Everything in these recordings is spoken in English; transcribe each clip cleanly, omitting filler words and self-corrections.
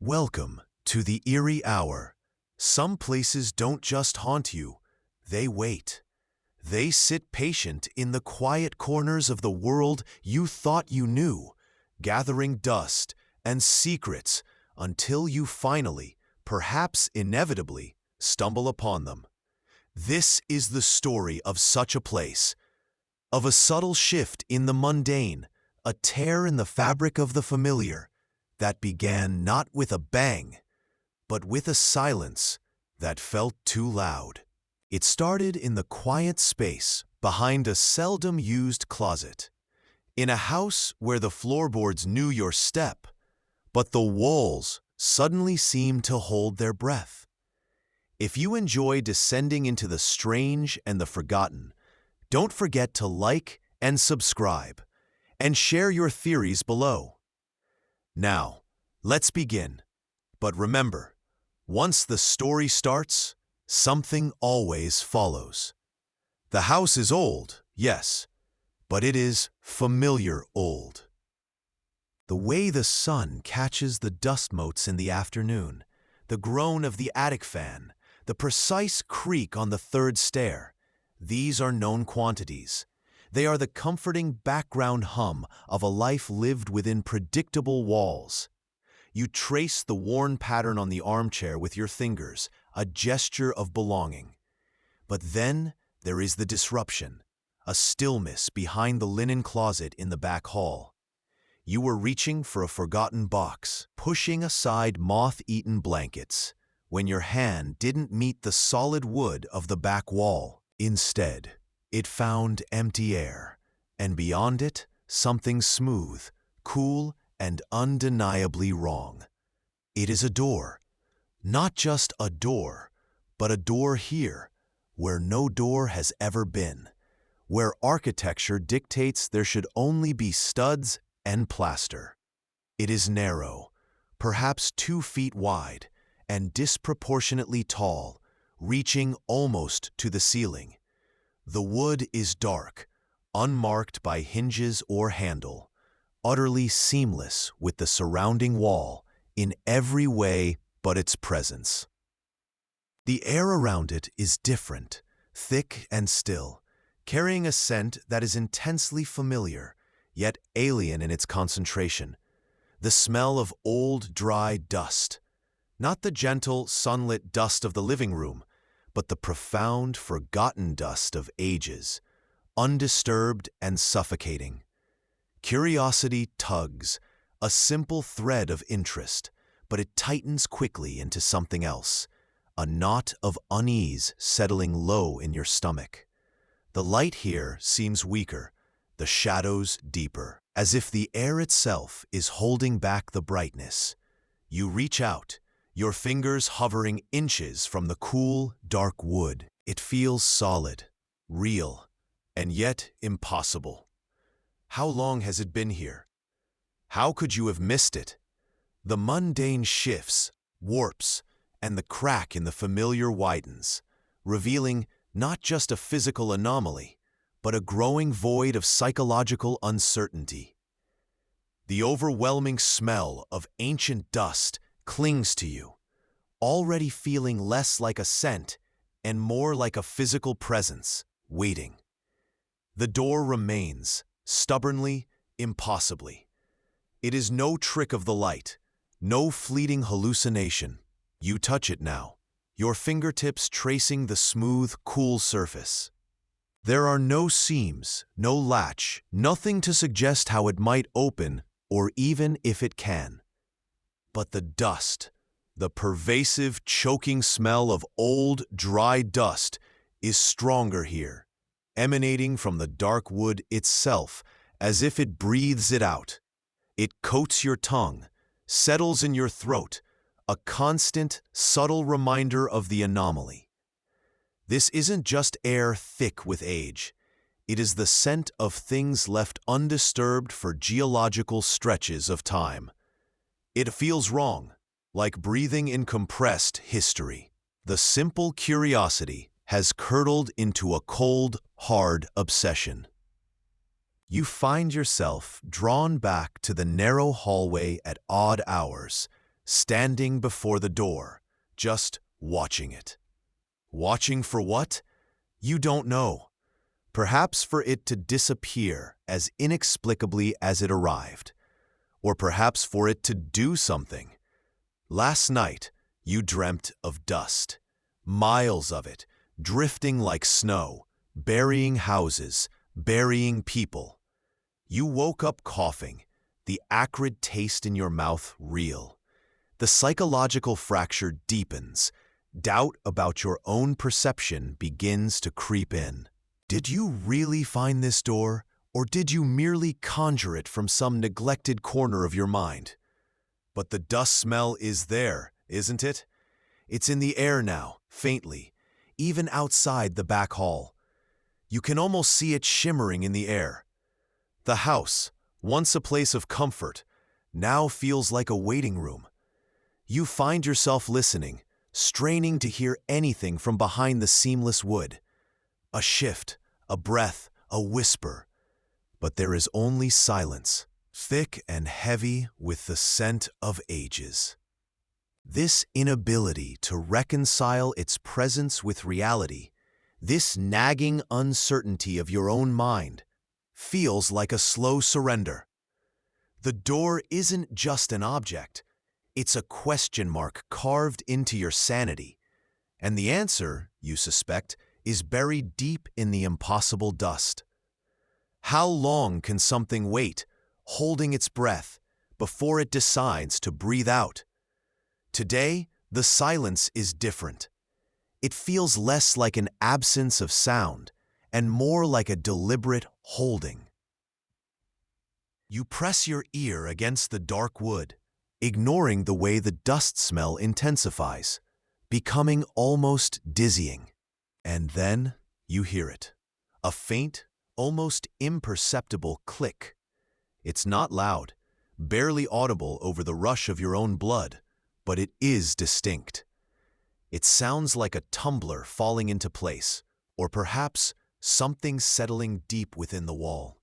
Welcome to the eerie hour. Some places don't just haunt you, they wait. They sit patient in the quiet corners of the world you thought you knew, gathering dust and secrets until you finally, perhaps inevitably, stumble upon them. This is the story of such a place, of a subtle shift in the mundane, a tear in the fabric of the familiar, that began not with a bang, but with a silence that felt too loud. It started in the quiet space behind a seldom-used closet, in a house where the floorboards knew your step, but the walls suddenly seemed to hold their breath. If you enjoy descending into the strange and the forgotten, don't forget to like and subscribe, and share your theories below. Now, let's begin. But remember, once the story starts, something always follows. The house is old, yes, but it is familiar old. The way the sun catches the dust motes in the afternoon, the groan of the attic fan, the precise creak on the third stair, these are known quantities. They are the comforting background hum of a life lived within predictable walls. You trace the worn pattern on the armchair with your fingers, a gesture of belonging. But then there is the disruption, a stillness behind the linen closet in the back hall. You were reaching for a forgotten box, pushing aside moth-eaten blankets, when your hand didn't meet the solid wood of the back wall. Instead, it found empty air, and beyond it, something smooth, cool, and undeniably wrong. It is a door. Not just a door, but a door here, where no door has ever been, where architecture dictates there should only be studs and plaster. It is narrow, perhaps 2 feet wide, and disproportionately tall, reaching almost to the ceiling. The wood is dark, unmarked by hinges or handle, utterly seamless with the surrounding wall in every way but its presence. The air around it is different, thick and still, carrying a scent that is intensely familiar, yet alien in its concentration. The smell of old, dry dust. Not the gentle, sunlit dust of the living room, but the profound, forgotten dust of ages, undisturbed and suffocating. Curiosity tugs, a simple thread of interest, but it tightens quickly into something else, a knot of unease settling low in your stomach. The light here seems weaker, the shadows deeper, as if the air itself is holding back the brightness. You reach out, your fingers hovering inches from the cool, dark wood. It feels solid, real, and yet impossible. How long has it been here? How could you have missed it? The mundane shifts, warps, and the crack in the familiar widens, revealing not just a physical anomaly, but a growing void of psychological uncertainty. The overwhelming smell of ancient dust clings to you, already feeling less like a scent and more like a physical presence, waiting. The door remains, stubbornly, impossibly. It is no trick of the light, no fleeting hallucination. You touch it now, your fingertips tracing the smooth, cool surface. There are no seams, no latch, nothing to suggest how it might open or even if it can. But the dust, the pervasive, choking smell of old, dry dust is stronger here, emanating from the dark wood itself as if it breathes it out. It coats your tongue, settles in your throat, a constant, subtle reminder of the anomaly. This isn't just air thick with age. It is the scent of things left undisturbed for geological stretches of time. It feels wrong, like breathing in compressed history. The simple curiosity has curdled into a cold, hard obsession. You find yourself drawn back to the narrow hallway at odd hours, standing before the door, just watching it. Watching for what? You don't know. Perhaps for it to disappear as inexplicably as it arrived, or perhaps for it to do something. Last night, you dreamt of dust, miles of it, drifting like snow, burying houses, burying people. You woke up coughing, the acrid taste in your mouth real. The psychological fracture deepens. Doubt about your own perception begins to creep in. Did you really find this door, or did you merely conjure it from some neglected corner of your mind? But the dust smell is there, isn't it? It's in the air now, faintly, even outside the back hall. You can almost see it shimmering in the air. The house, once a place of comfort, now feels like a waiting room. You find yourself listening, straining to hear anything from behind the seamless wood. A shift, a breath, a whisper. But there is only silence, thick and heavy with the scent of ages. This inability to reconcile its presence with reality, this nagging uncertainty of your own mind, feels like a slow surrender. The door isn't just an object, it's a question mark carved into your sanity. And the answer, you suspect, is buried deep in the impossible dust. How long can something wait, holding its breath, before it decides to breathe out? Today, the silence is different. It feels less like an absence of sound and more like a deliberate holding. You press your ear against the dark wood, ignoring the way the dust smell intensifies, becoming almost dizzying. And then you hear it, a faint, almost imperceptible click. It's not loud, barely audible over the rush of your own blood, but it is distinct. It sounds like a tumbler falling into place, or perhaps something settling deep within the wall.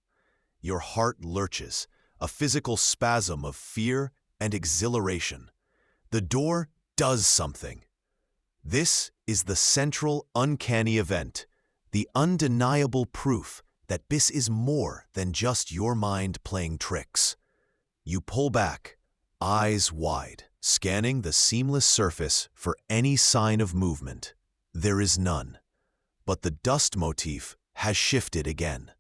Your heart lurches, a physical spasm of fear and exhilaration. The door does something. This is the central uncanny event, the undeniable proof that this is more than just your mind playing tricks. You pull back, eyes wide, scanning the seamless surface for any sign of movement. There is none. But the dust motif has shifted again.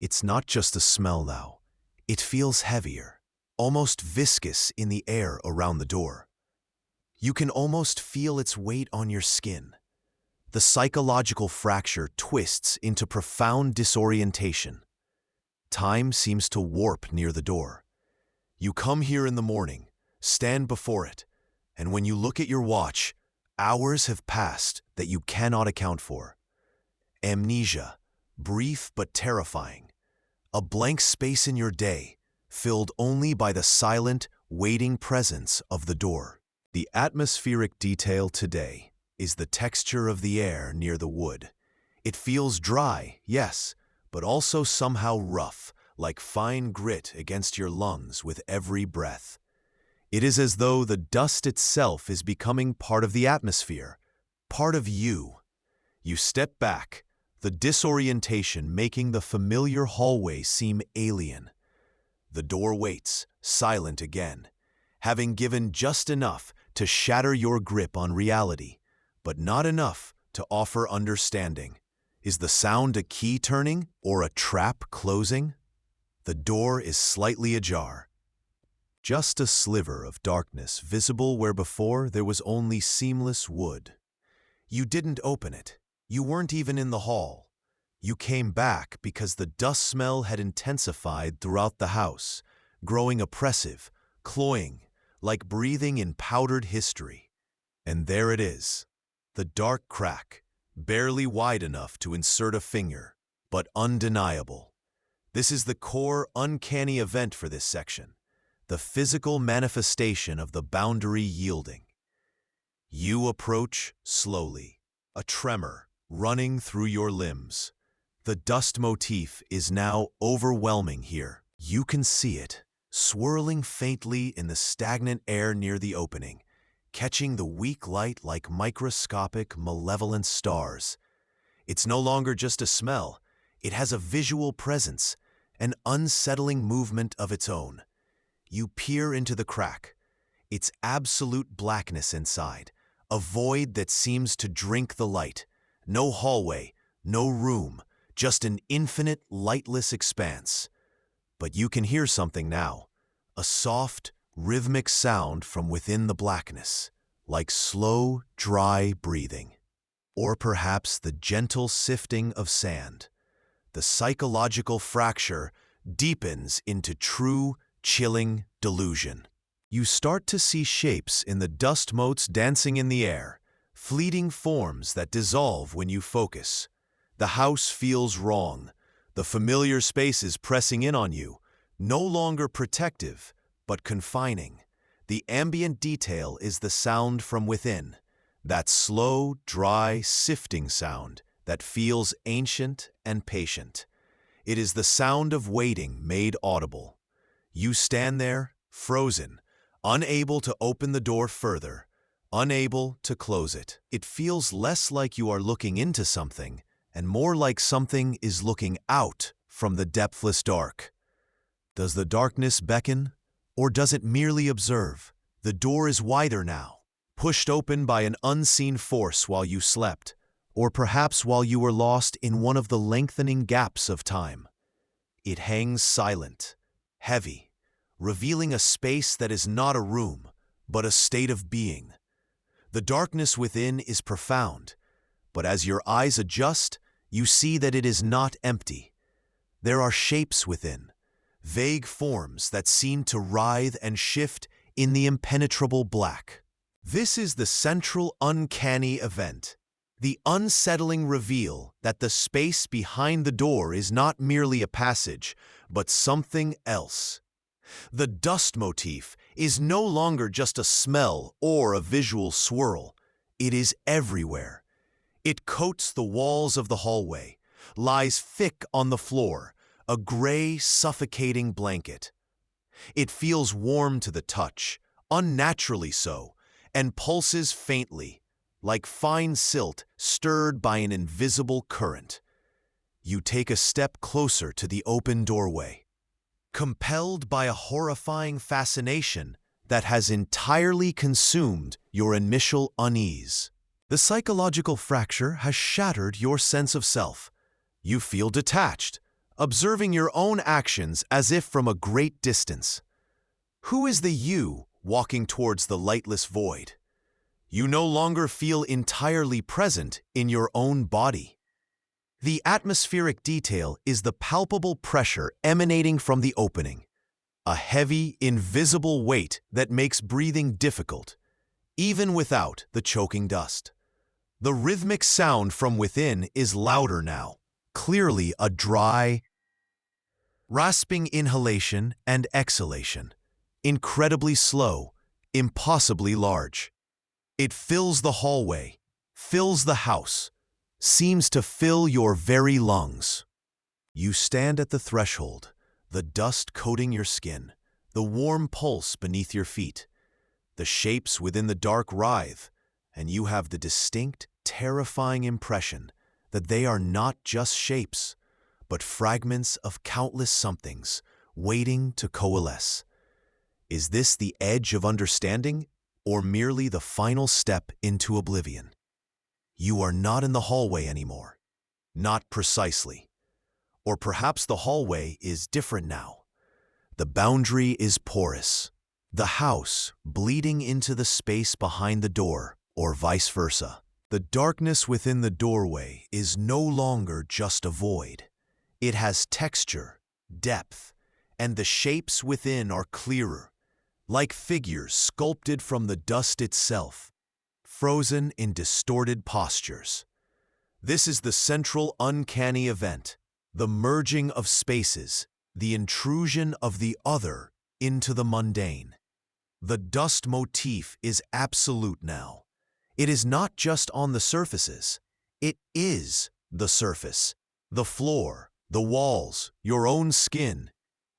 It's not just a smell now. It feels heavier, almost viscous in the air around the door. You can almost feel its weight on your skin. The psychological fracture twists into profound disorientation. Time seems to warp near the door. You come here in the morning, stand before it, and when you look at your watch, hours have passed that you cannot account for. Amnesia, brief but terrifying. A blank space in your day, filled only by the silent, waiting presence of the door. The atmospheric detail today is the texture of the air near the wood. It feels dry, yes, but also somehow rough, like fine grit against your lungs with every breath. It is as though the dust itself is becoming part of the atmosphere, part of you. You step back, the disorientation making the familiar hallway seem alien. The door waits, silent again, having given just enough to shatter your grip on reality, but not enough to offer understanding. Is the sound a key turning or a trap closing? The door is slightly ajar. Just a sliver of darkness visible where before there was only seamless wood. You didn't open it. You weren't even in the hall. You came back because the dust smell had intensified throughout the house, growing oppressive, cloying, like breathing in powdered history. And there it is, the dark crack, barely wide enough to insert a finger, but undeniable. This is the core uncanny event for this section, the physical manifestation of the boundary yielding. You approach slowly, a tremor running through your limbs. The dust motif is now overwhelming here. You can see it, swirling faintly in the stagnant air near the opening, catching the weak light like microscopic, malevolent stars. It's no longer just a smell. It has a visual presence, an unsettling movement of its own. You peer into the crack. It's absolute blackness inside, a void that seems to drink the light. No hallway, no room, just an infinite, lightless expanse. But you can hear something now, a soft, rhythmic sound from within the blackness, like slow, dry breathing. Or perhaps the gentle sifting of sand. The psychological fracture deepens into true, chilling delusion. You start to see shapes in the dust motes dancing in the air, fleeting forms that dissolve when you focus. The house feels wrong. The familiar spaces pressing in on you, no longer protective, but confining. The ambient detail is the sound from within, that slow, dry, sifting sound that feels ancient and patient. It is the sound of waiting made audible. You stand there, frozen, unable to open the door further, unable to close it. It feels less like you are looking into something and more like something is looking out from the depthless dark. Does the darkness beckon, or does it merely observe? The door is wider now, pushed open by an unseen force while you slept, or perhaps while you were lost in one of the lengthening gaps of time. It hangs silent, heavy, revealing a space that is not a room, but a state of being. The darkness within is profound, but as your eyes adjust, you see that it is not empty. There are shapes within, vague forms that seem to writhe and shift in the impenetrable black. This is the central uncanny event, the unsettling reveal that the space behind the door is not merely a passage, but something else. The dust motif is no longer just a smell or a visual swirl. It is everywhere. It coats the walls of the hallway, lies thick on the floor, a gray, suffocating blanket. It feels warm to the touch, unnaturally so, and pulses faintly, like fine silt stirred by an invisible current. You take a step closer to the open doorway, compelled by a horrifying fascination that has entirely consumed your initial unease. The psychological fracture has shattered your sense of self. You feel detached, observing your own actions as if from a great distance. Who is the you walking towards the lightless void? You no longer feel entirely present in your own body. The atmospheric detail is the palpable pressure emanating from the opening, a heavy, invisible weight that makes breathing difficult, even without the choking dust. The rhythmic sound from within is louder now, clearly a dry, rasping inhalation and exhalation, incredibly slow, impossibly large. It fills the hallway, fills the house, seems to fill your very lungs. You stand at the threshold, the dust coating your skin, the warm pulse beneath your feet. The shapes within the dark writhe, and you have the distinct, terrifying impression that they are not just shapes, but fragments of countless somethings waiting to coalesce. Is this the edge of understanding, or merely the final step into oblivion? You are not in the hallway anymore. Not precisely. Or perhaps the hallway is different now. The boundary is porous. The house bleeding into the space behind the door, or vice versa. The darkness within the doorway is no longer just a void. It has texture, depth, and the shapes within are clearer, like figures sculpted from the dust itself, frozen in distorted postures. This is the central uncanny event, the merging of spaces, the intrusion of the other into the mundane. The dust motif is absolute now. It is not just on the surfaces. It is the surface, the floor, the walls, your own skin.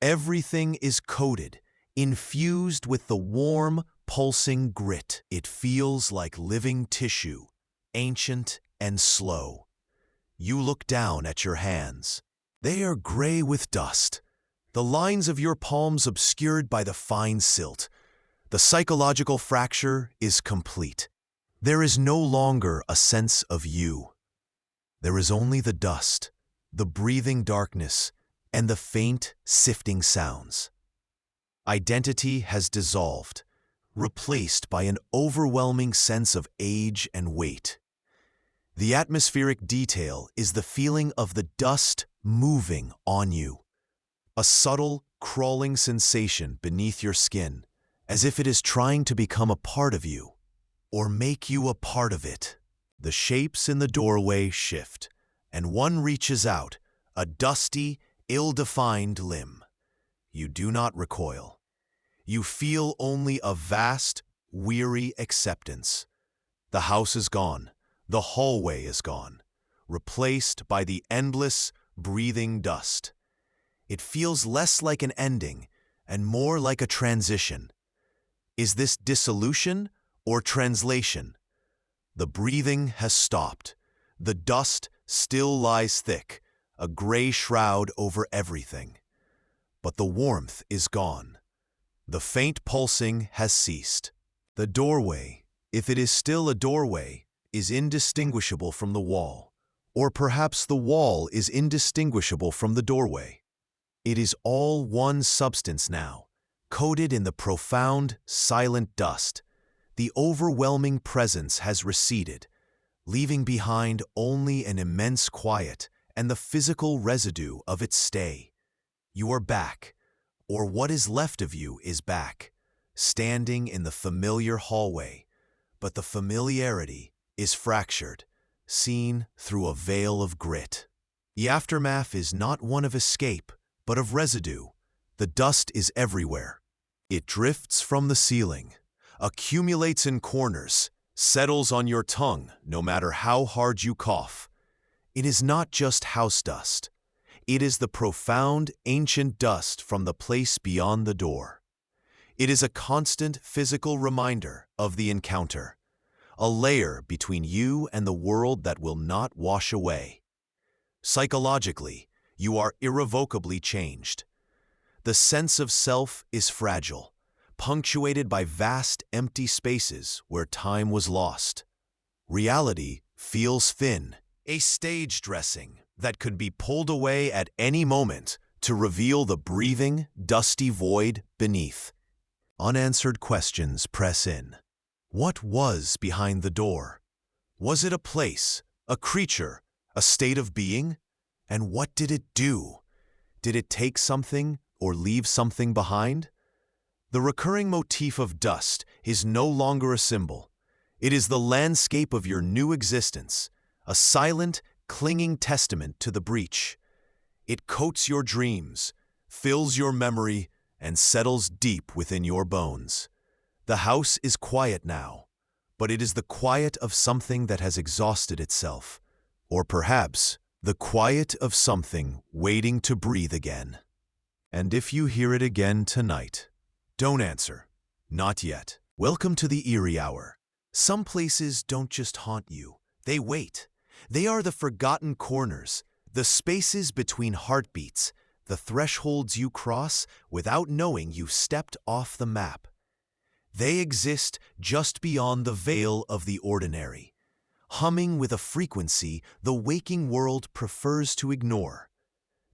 Everything is coated, infused with the warm, pulsing grit. It feels like living tissue, ancient and slow. You look down at your hands. They are gray with dust, the lines of your palms obscured by the fine silt. The psychological fracture is complete. There is no longer a sense of you. There is only the dust, the breathing darkness, and the faint, sifting sounds. Identity has dissolved, replaced by an overwhelming sense of age and weight. The atmospheric detail is the feeling of the dust moving on you, a subtle, crawling sensation beneath your skin, as if it is trying to become a part of you, or make you a part of it. The shapes in the doorway shift, and one reaches out, a dusty, ill-defined limb. You do not recoil. You feel only a vast, weary acceptance. The house is gone. The hallway is gone, replaced by the endless, breathing dust. It feels less like an ending and more like a transition. Is this dissolution or translation? The breathing has stopped. The dust still lies thick, a gray shroud over everything. But the warmth is gone. The faint pulsing has ceased. The doorway, if it is still a doorway, is indistinguishable from the wall, or perhaps the wall is indistinguishable from the doorway. It is all one substance now, coated in the profound, silent dust. The overwhelming presence has receded, leaving behind only an immense quiet and the physical residue of its stay. You are back, or what is left of you is back, standing in the familiar hallway, but the familiarity is fractured, seen through a veil of grit. The aftermath is not one of escape, but of residue. The dust is everywhere. It drifts from the ceiling, accumulates in corners, settles on your tongue no matter how hard you cough. It is not just house dust. It is the profound, ancient dust from the place beyond the door. It is a constant physical reminder of the encounter, a layer between you and the world that will not wash away. Psychologically, you are irrevocably changed. The sense of self is fragile, punctuated by vast empty spaces where time was lost. Reality feels thin, a stage dressing that could be pulled away at any moment to reveal the breathing, dusty void beneath. Unanswered questions press in. What was behind the door? Was it a place, a creature, a state of being? And what did it do? Did it take something or leave something behind? The recurring motif of dust is no longer a symbol. It is the landscape of your new existence, a silent, clinging testament to the breach. It coats your dreams, fills your memory, and settles deep within your bones. The house is quiet now, but it is the quiet of something that has exhausted itself, or perhaps the quiet of something waiting to breathe again. And if you hear it again tonight, don't answer. Not yet. Welcome to the Eerie Hour. Some places don't just haunt you, they wait. They are the forgotten corners, the spaces between heartbeats, the thresholds you cross without knowing you've stepped off the map. They exist just beyond the veil of the ordinary, humming with a frequency the waking world prefers to ignore.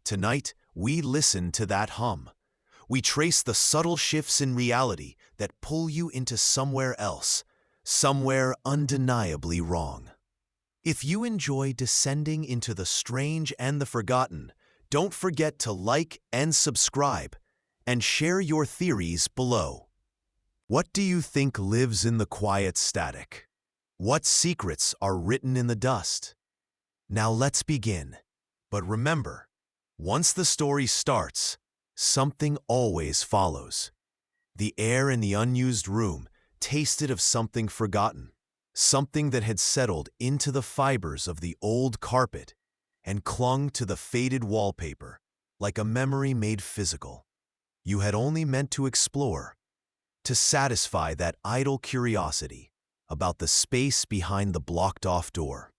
Tonight, we listen to that hum. We trace the subtle shifts in reality that pull you into somewhere else, somewhere undeniably wrong. If you enjoy descending into the strange and the forgotten, don't forget to like and subscribe, and share your theories below. What do you think lives in the quiet static? What secrets are written in the dust? Now let's begin. But remember, once the story starts, something always follows. The air in the unused room tasted of something forgotten, something that had settled into the fibers of the old carpet and clung to the faded wallpaper like a memory made physical. You had only meant to explore, to satisfy that idle curiosity about the space behind the blocked-off door,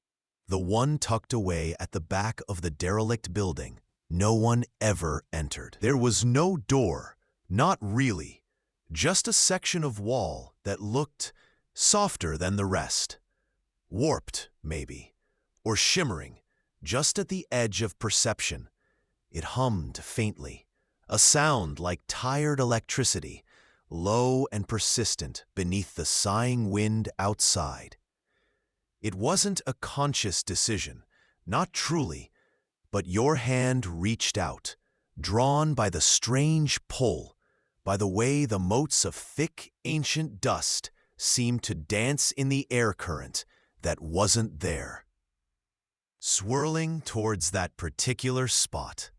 the one tucked away at the back of the derelict building no one ever entered. There was no door, not really, just a section of wall that looked softer than the rest, warped, maybe, or shimmering, just at the edge of perception. It hummed faintly, a sound like tired electricity, low and persistent beneath the sighing wind outside. It wasn't a conscious decision, not truly, but your hand reached out, drawn by the strange pull, by the way the motes of thick, ancient dust seemed to dance in the air current that wasn't there. Swirling towards that particular spot,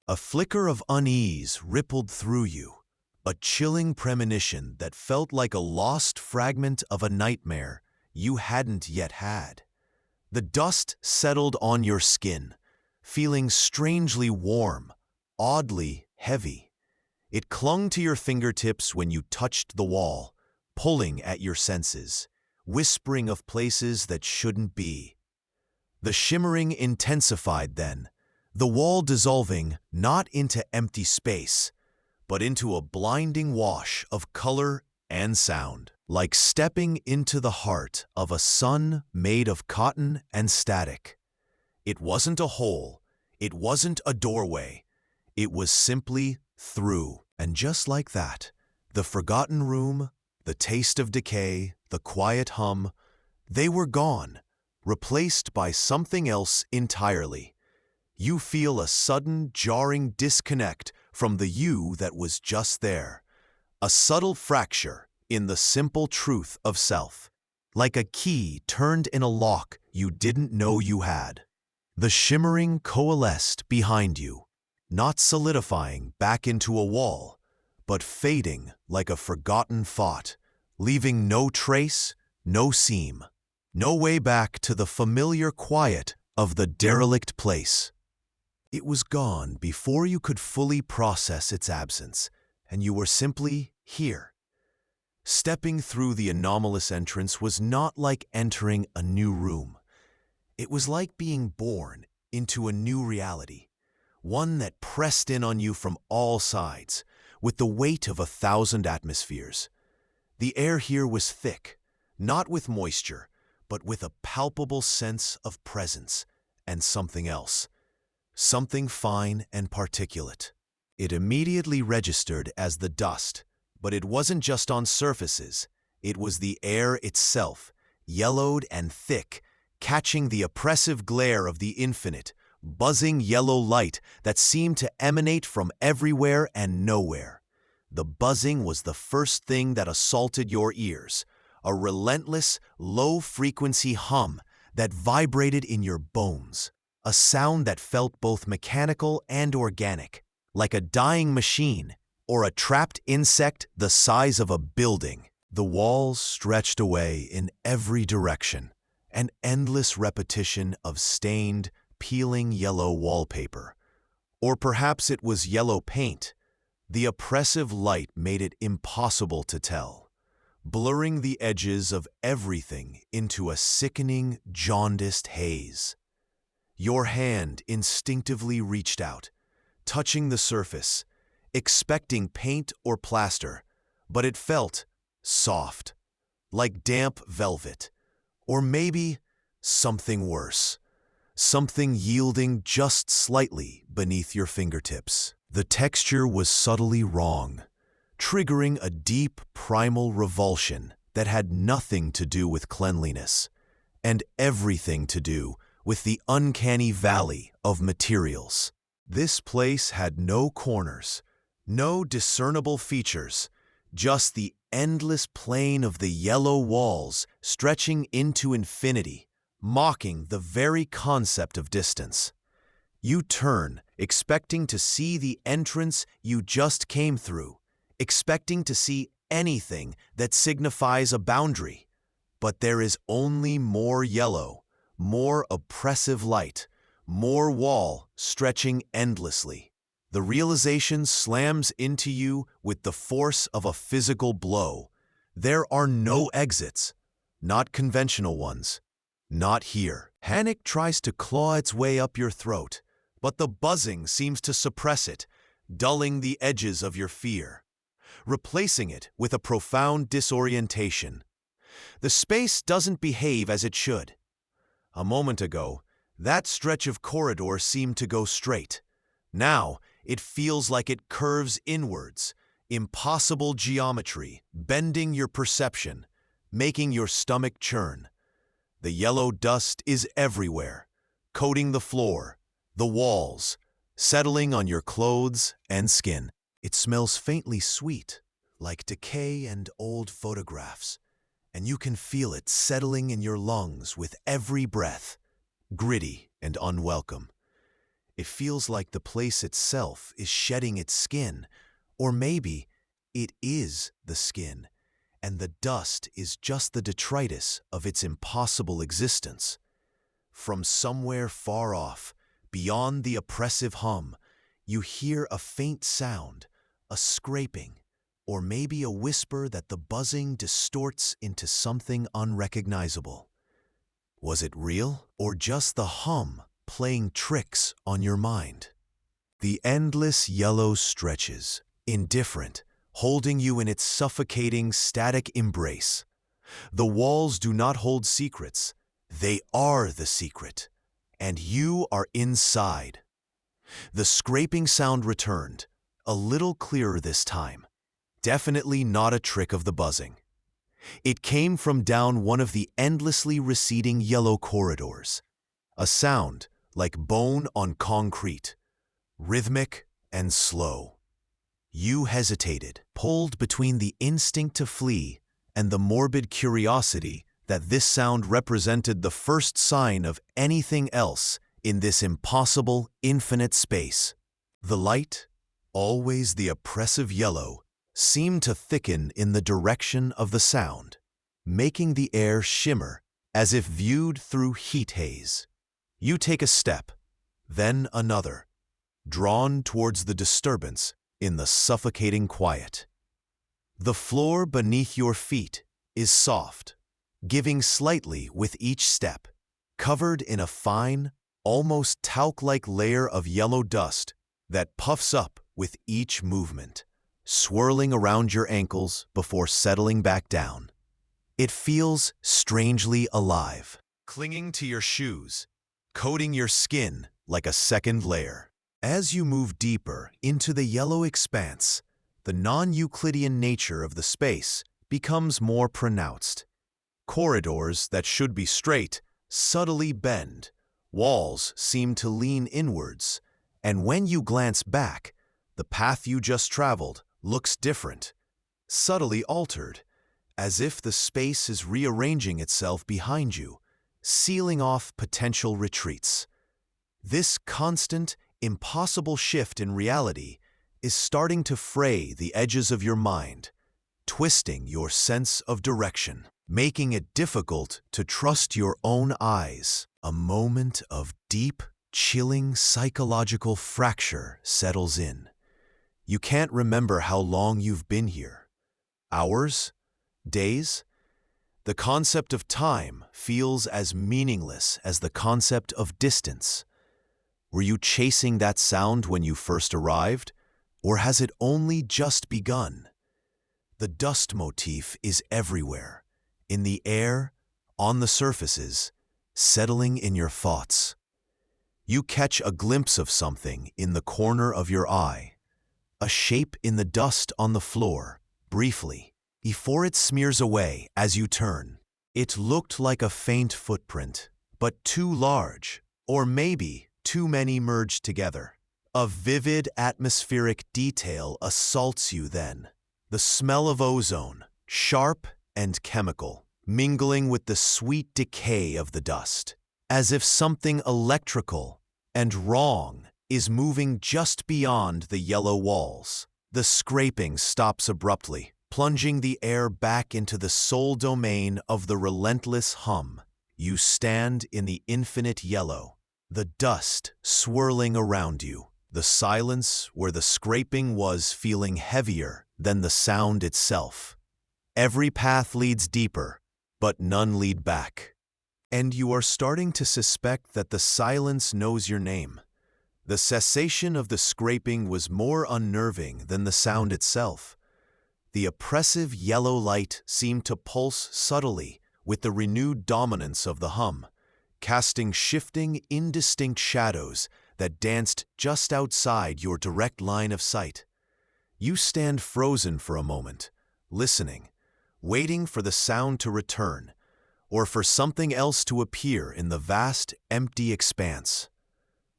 a flicker of unease rippled through you, a chilling premonition that felt like a lost fragment of a nightmare you hadn't yet had. The dust settled on your skin, feeling strangely warm, oddly heavy. It clung to your fingertips when you touched the wall, pulling at your senses, whispering of places that shouldn't be. The shimmering intensified then, the wall dissolving not into empty space, but into a blinding wash of color and sound, like stepping into the heart of a sun made of cotton and static. It wasn't a hole, it wasn't a doorway, it was simply through. And just like that, the forgotten room, the taste of decay, the quiet hum, they were gone, replaced by something else entirely. You feel a sudden, jarring disconnect from the you that was just there, a subtle fracture in the simple truth of self, like a key turned in a lock you didn't know you had. The shimmering coalesced behind you, not solidifying back into a wall, but fading like a forgotten thought, leaving no trace, no seam, no way back to the familiar quiet of the derelict place. It was gone before you could fully process its absence, and you were simply here. Stepping through the anomalous entrance was not like entering a new room. It was like being born into a new reality, one that pressed in on you from all sides, with the weight of 1,000 atmospheres. The air here was thick, not with moisture, but with a palpable sense of presence and something else, something fine and particulate. It immediately registered as the dust, but it wasn't just on surfaces. It was the air itself, yellowed and thick, catching the oppressive glare of the infinite, buzzing yellow light that seemed to emanate from everywhere and nowhere. The buzzing was the first thing that assaulted your ears, a relentless, low-frequency hum that vibrated in your bones, a sound that felt both mechanical and organic, like a dying machine or a trapped insect the size of a building. The walls stretched away in every direction, an endless repetition of stained, peeling yellow wallpaper. Or perhaps it was yellow paint. The oppressive light made it impossible to tell, blurring the edges of everything into a sickening, jaundiced haze. Your hand instinctively reached out, touching the surface, expecting paint or plaster, but it felt soft, like damp velvet, or maybe something worse, something yielding just slightly beneath your fingertips. The texture was subtly wrong, triggering a deep primal revulsion that had nothing to do with cleanliness, and everything to do with the uncanny valley of materials. This place had no corners, no discernible features, just the endless plain of the yellow walls stretching into infinity, mocking the very concept of distance. You turn, expecting to see the entrance you just came through, expecting to see anything that signifies a boundary. But there is only more yellow, more oppressive light, more wall stretching endlessly. The realization slams into you with the force of a physical blow. There are no exits, not conventional ones. Not here. Panic tries to claw its way up your throat, but the buzzing seems to suppress it, dulling the edges of your fear, replacing it with a profound disorientation. The space doesn't behave as it should. A moment ago, that stretch of corridor seemed to go straight. Now, it feels like it curves inwards, impossible geometry, bending your perception, making your stomach churn. The yellow dust is everywhere, coating the floor, the walls, settling on your clothes and skin. It smells faintly sweet, like decay and old photographs, and you can feel it settling in your lungs with every breath, gritty and unwelcome. It feels like the place itself is shedding its skin, or maybe it is the skin, and the dust is just the detritus of its impossible existence. From somewhere far off, beyond the oppressive hum, you hear a faint sound, a scraping, or maybe a whisper that the buzzing distorts into something unrecognizable. Was it real, or just the hum playing tricks on your mind? The endless yellow stretches, indifferent, holding you in its suffocating, static embrace. The walls do not hold secrets. They are the secret, and you are inside. The scraping sound returned, a little clearer this time. Definitely not a trick of the buzzing. It came from down one of the endlessly receding yellow corridors. A sound like bone on concrete, rhythmic and slow. You hesitated, pulled between the instinct to flee and the morbid curiosity that this sound represented the first sign of anything else in this impossible, infinite space. The light, always the oppressive yellow, seemed to thicken in the direction of the sound, making the air shimmer as if viewed through heat haze. You take a step, then another, drawn towards the disturbance in the suffocating quiet. The floor beneath your feet is soft, giving slightly with each step, covered in a fine, almost talc-like layer of yellow dust that puffs up with each movement, swirling around your ankles before settling back down. It feels strangely alive, clinging to your shoes, coating your skin like a second layer. As you move deeper into the yellow expanse, the non-Euclidean nature of the space becomes more pronounced. Corridors that should be straight subtly bend, walls seem to lean inwards, and when you glance back, the path you just traveled looks different, subtly altered, as if the space is rearranging itself behind you, sealing off potential retreats. This constant, impossible shift in reality is starting to fray the edges of your mind, twisting your sense of direction, making it difficult to trust your own eyes. A moment of deep, chilling psychological fracture settles in. You can't remember how long you've been here. Hours? Days? The concept of time feels as meaningless as the concept of distance. Were you chasing that sound when you first arrived, or has it only just begun? The dust motif is everywhere, in the air, on the surfaces, settling in your thoughts. You catch a glimpse of something in the corner of your eye, a shape in the dust on the floor, briefly, before it smears away as you turn. It looked like a faint footprint, but too large, or maybe too many merged together. A vivid atmospheric detail assaults you then. The smell of ozone, sharp and chemical, mingling with the sweet decay of the dust, as if something electrical and wrong is moving just beyond the yellow walls. The scraping stops abruptly, plunging the air back into the sole domain of the relentless hum. You stand in the infinite yellow, the dust swirling around you, The silence where the scraping was feeling heavier than the sound itself. Every path leads deeper, but none lead back. And you are starting to suspect that the silence knows your name. The cessation of the scraping was more unnerving than the sound itself. The oppressive yellow light seemed to pulse subtly with the renewed dominance of the hum, casting shifting, indistinct shadows that danced just outside your direct line of sight. You stand frozen for a moment, listening, waiting for the sound to return, or for something else to appear in the vast, empty expanse.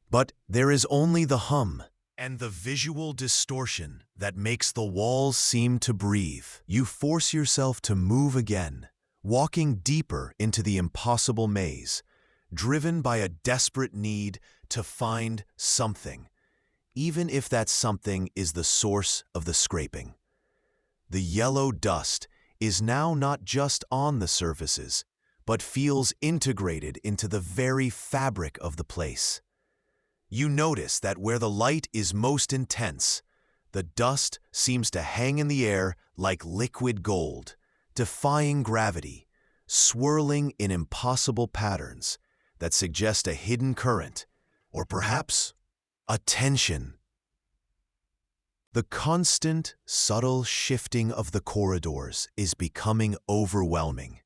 But there is only the hum and the visual distortion that makes the walls seem to breathe. You force yourself to move again, walking deeper into the impossible maze, driven by a desperate need to find something, even if that something is the source of the scraping. The yellow dust is now not just on the surfaces, but feels integrated into the very fabric of the place. You notice that where the light is most intense, the dust seems to hang in the air like liquid gold, defying gravity, swirling in impossible patterns that suggest a hidden current, or perhaps a tension. The constant, subtle shifting of the corridors is becoming overwhelming,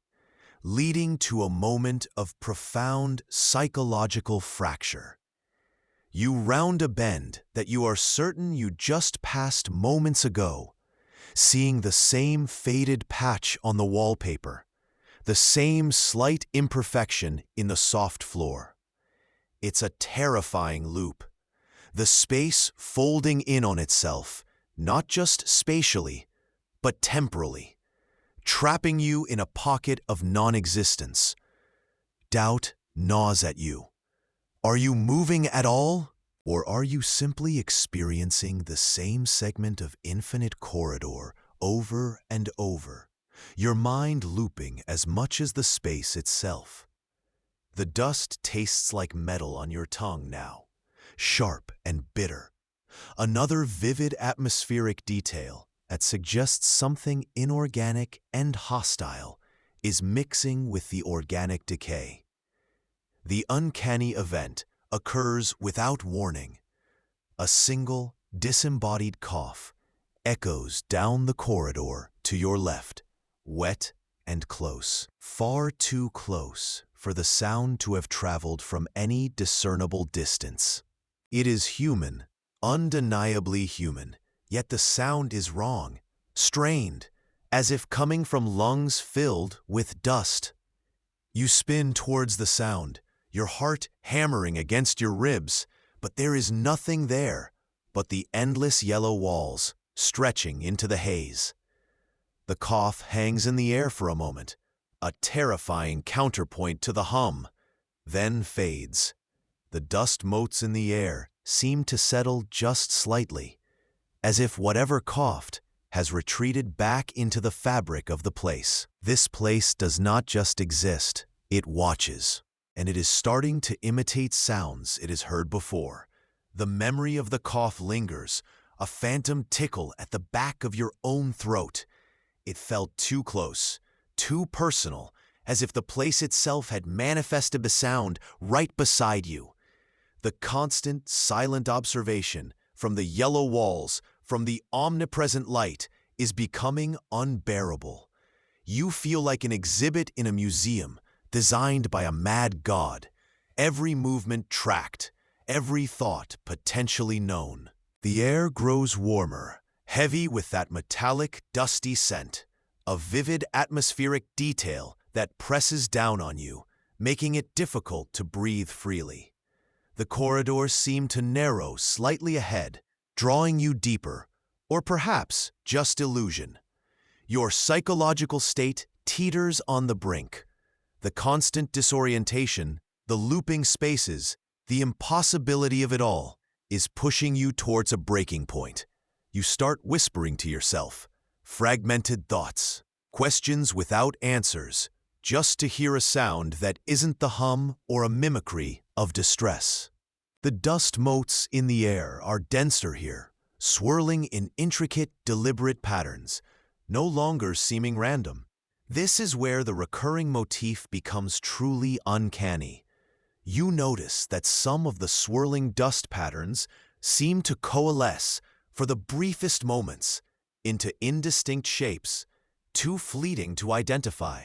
leading to a moment of profound psychological fracture. You round a bend that you are certain you just passed moments ago, seeing the same faded patch on the wallpaper, the same slight imperfection in the soft floor. It's a terrifying loop, the space folding in on itself, not just spatially, but temporally, trapping you in a pocket of non-existence. Doubt gnaws at you. Are you moving at all? Or are you simply experiencing the same segment of infinite corridor over and over, your mind looping as much as the space itself? The dust tastes like metal on your tongue now, sharp and bitter. Another vivid atmospheric detail that suggests something inorganic and hostile is mixing with the organic decay. The uncanny event occurs without warning. A single, disembodied cough echoes down the corridor to your left, wet and close, far too close for the sound to have traveled from any discernible distance. It is human, undeniably human, yet the sound is wrong, strained, as if coming from lungs filled with dust. You spin towards the sound, your heart hammering against your ribs, but there is nothing there but the endless yellow walls stretching into the haze. The cough hangs in the air for a moment, a terrifying counterpoint to the hum, then fades. The dust motes in the air seem to settle just slightly, as if whatever coughed has retreated back into the fabric of the place. This place does not just exist, it watches. And it is starting to imitate sounds it has heard before. The memory of the cough lingers, a phantom tickle at the back of your own throat. It felt too close, too personal, as if the place itself had manifested the sound right beside you. The constant, silent observation from the yellow walls, from the omnipresent light, is becoming unbearable. You feel like an exhibit in a museum, designed by a mad god, every movement tracked, every thought potentially known. The air grows warmer, heavy with that metallic, dusty scent, a vivid atmospheric detail that presses down on you, making it difficult to breathe freely. The corridors seem to narrow slightly ahead, drawing you deeper, or perhaps just illusion. Your psychological state teeters on the brink. The constant disorientation, the looping spaces, the impossibility of it all is pushing you towards a breaking point. You start whispering to yourself, fragmented thoughts, questions without answers, just to hear a sound that isn't the hum or a mimicry of distress. The dust motes in the air are denser here, swirling in intricate, deliberate patterns, no longer seeming random. This is where the recurring motif becomes truly uncanny. You notice that some of the swirling dust patterns seem to coalesce for the briefest moments into indistinct shapes, too fleeting to identify,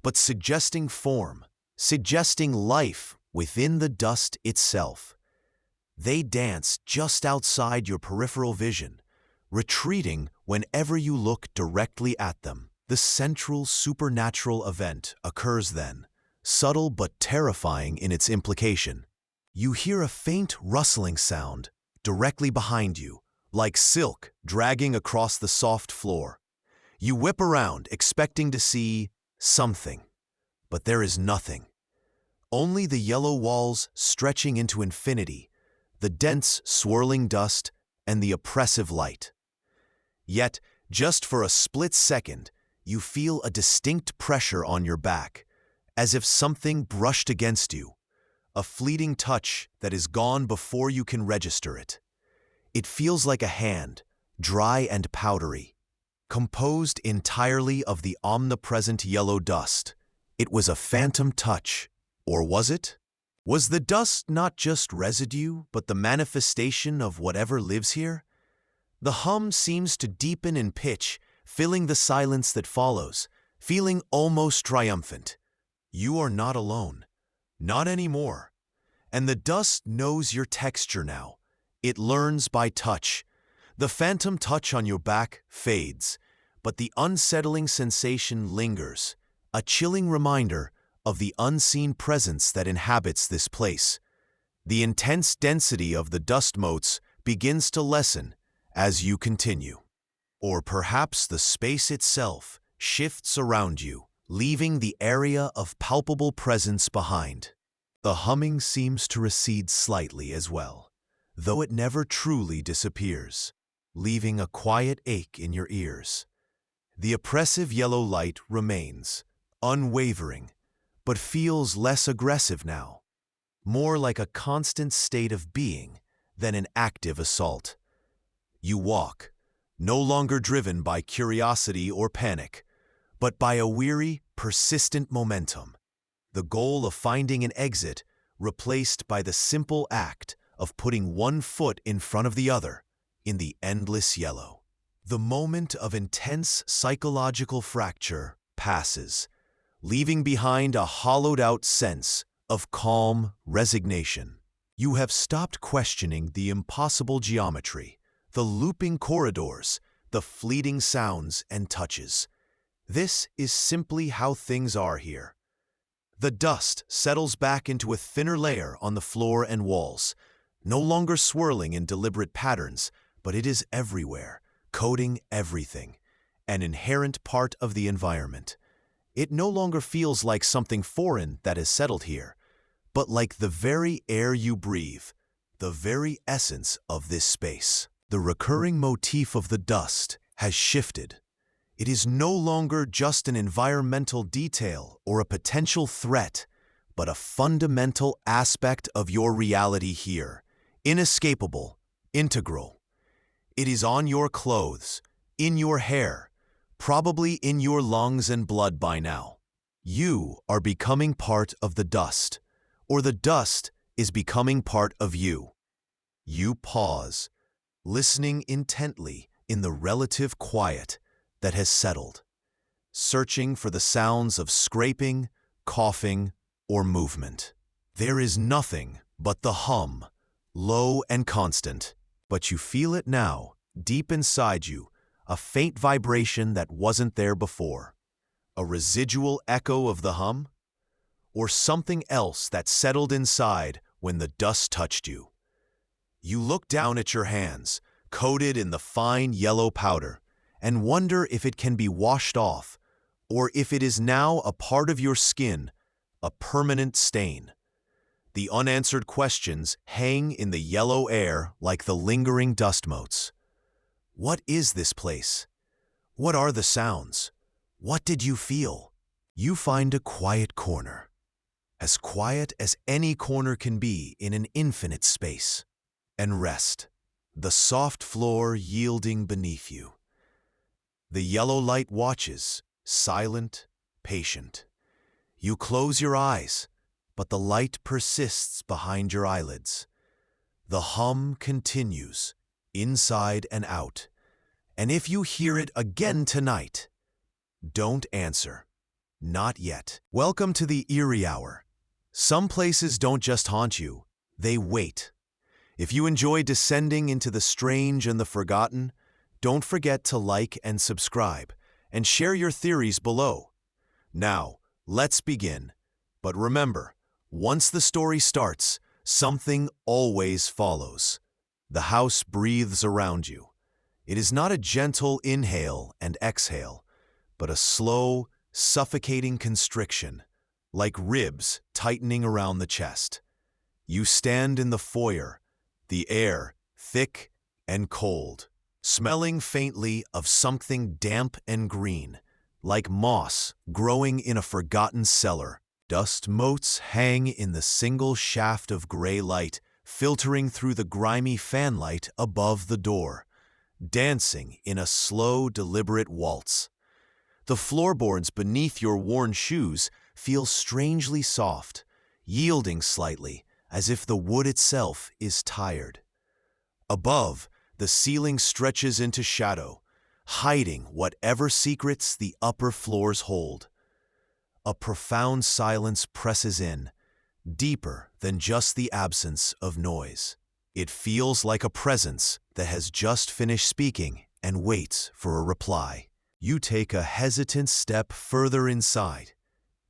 but suggesting form, suggesting life within the dust itself. They dance just outside your peripheral vision, retreating whenever you look directly at them. The central supernatural event occurs then, subtle but terrifying in its implication. You hear a faint rustling sound directly behind you, like silk dragging across the soft floor. You whip around, expecting to see something, but there is nothing. Only the yellow walls stretching into infinity, the dense, swirling dust, and the oppressive light. Yet, just for a split second, you feel a distinct pressure on your back, as if something brushed against you, a fleeting touch that is gone before you can register it. It feels like a hand, dry and powdery, composed entirely of the omnipresent yellow dust. It was a phantom touch, or was it? Was the dust not just residue, but the manifestation of whatever lives here? The hum seems to deepen in pitch, filling the silence that follows, feeling almost triumphant. You are not alone. Not anymore. And the dust knows your texture now. It learns by touch. The phantom touch on your back fades, but the unsettling sensation lingers, a chilling reminder of the unseen presence that inhabits this place. The intense density of the dust motes begins to lessen as you continue. Or perhaps the space itself shifts around you, leaving the area of palpable presence behind. The humming seems to recede slightly as well, though it never truly disappears, leaving a quiet ache in your ears. The oppressive yellow light remains, unwavering, but feels less aggressive now, more like a constant state of being than an active assault. You walk, no longer driven by curiosity or panic, but by a weary, persistent momentum, the goal of finding an exit replaced by the simple act of putting one foot in front of the other in the endless yellow. The moment of intense psychological fracture passes, leaving behind a hollowed-out sense of calm resignation. You have stopped questioning the impossible geometry, the looping corridors, the fleeting sounds and touches. This is simply how things are here. The dust settles back into a thinner layer on the floor and walls, no longer swirling in deliberate patterns, but it is everywhere, coating everything, an inherent part of the environment. It no longer feels like something foreign that has settled here, but like the very air you breathe, the very essence of this space. The recurring motif of the dust has shifted. It is no longer just an environmental detail or a potential threat, but a fundamental aspect of your reality here, inescapable, integral. It is on your clothes, in your hair, probably in your lungs and blood by now. You are becoming part of the dust, or the dust is becoming part of you. You pause, listening intently in the relative quiet that has settled, searching for the sounds of scraping, coughing, or movement. There is nothing but the hum, low and constant, but you feel it now, deep inside you, a faint vibration that wasn't there before. A residual echo of the hum? Or something else that settled inside when the dust touched you? You look down at your hands, coated in the fine yellow powder, and wonder if it can be washed off, or if it is now a part of your skin, a permanent stain. The unanswered questions hang in the yellow air like the lingering dust motes. What is this place? What are the sounds? What did you feel? You find a quiet corner. as quiet as any corner can be in an infinite space. And rest, the soft floor yielding beneath you. The yellow light watches, silent, patient. You close your eyes, but the light persists behind your eyelids. The hum continues, inside and out. And if you hear it again tonight, don't answer. Not yet. Welcome to the Eerie Hour. Some places don't just haunt you, they wait. If you enjoy descending into the strange and the forgotten, don't forget to like and subscribe, and share your theories below. Now, let's begin. But remember, once the story starts, something always follows. The house breathes around you. It is not a gentle inhale and exhale, but a slow, suffocating constriction, like ribs tightening around the chest. You stand in the foyer, the air thick and cold, smelling faintly of something damp and green, like moss growing in a forgotten cellar. Dust motes hang in the single shaft of gray light, filtering through the grimy fanlight above the door, dancing in a slow, deliberate waltz. The floorboards beneath your worn shoes feel strangely soft, yielding slightly, as if the wood itself is tired. Above, the ceiling stretches into shadow, hiding whatever secrets the upper floors hold. A profound silence presses in, deeper than just the absence of noise. It feels like a presence that has just finished speaking and waits for a reply. You take a hesitant step further inside,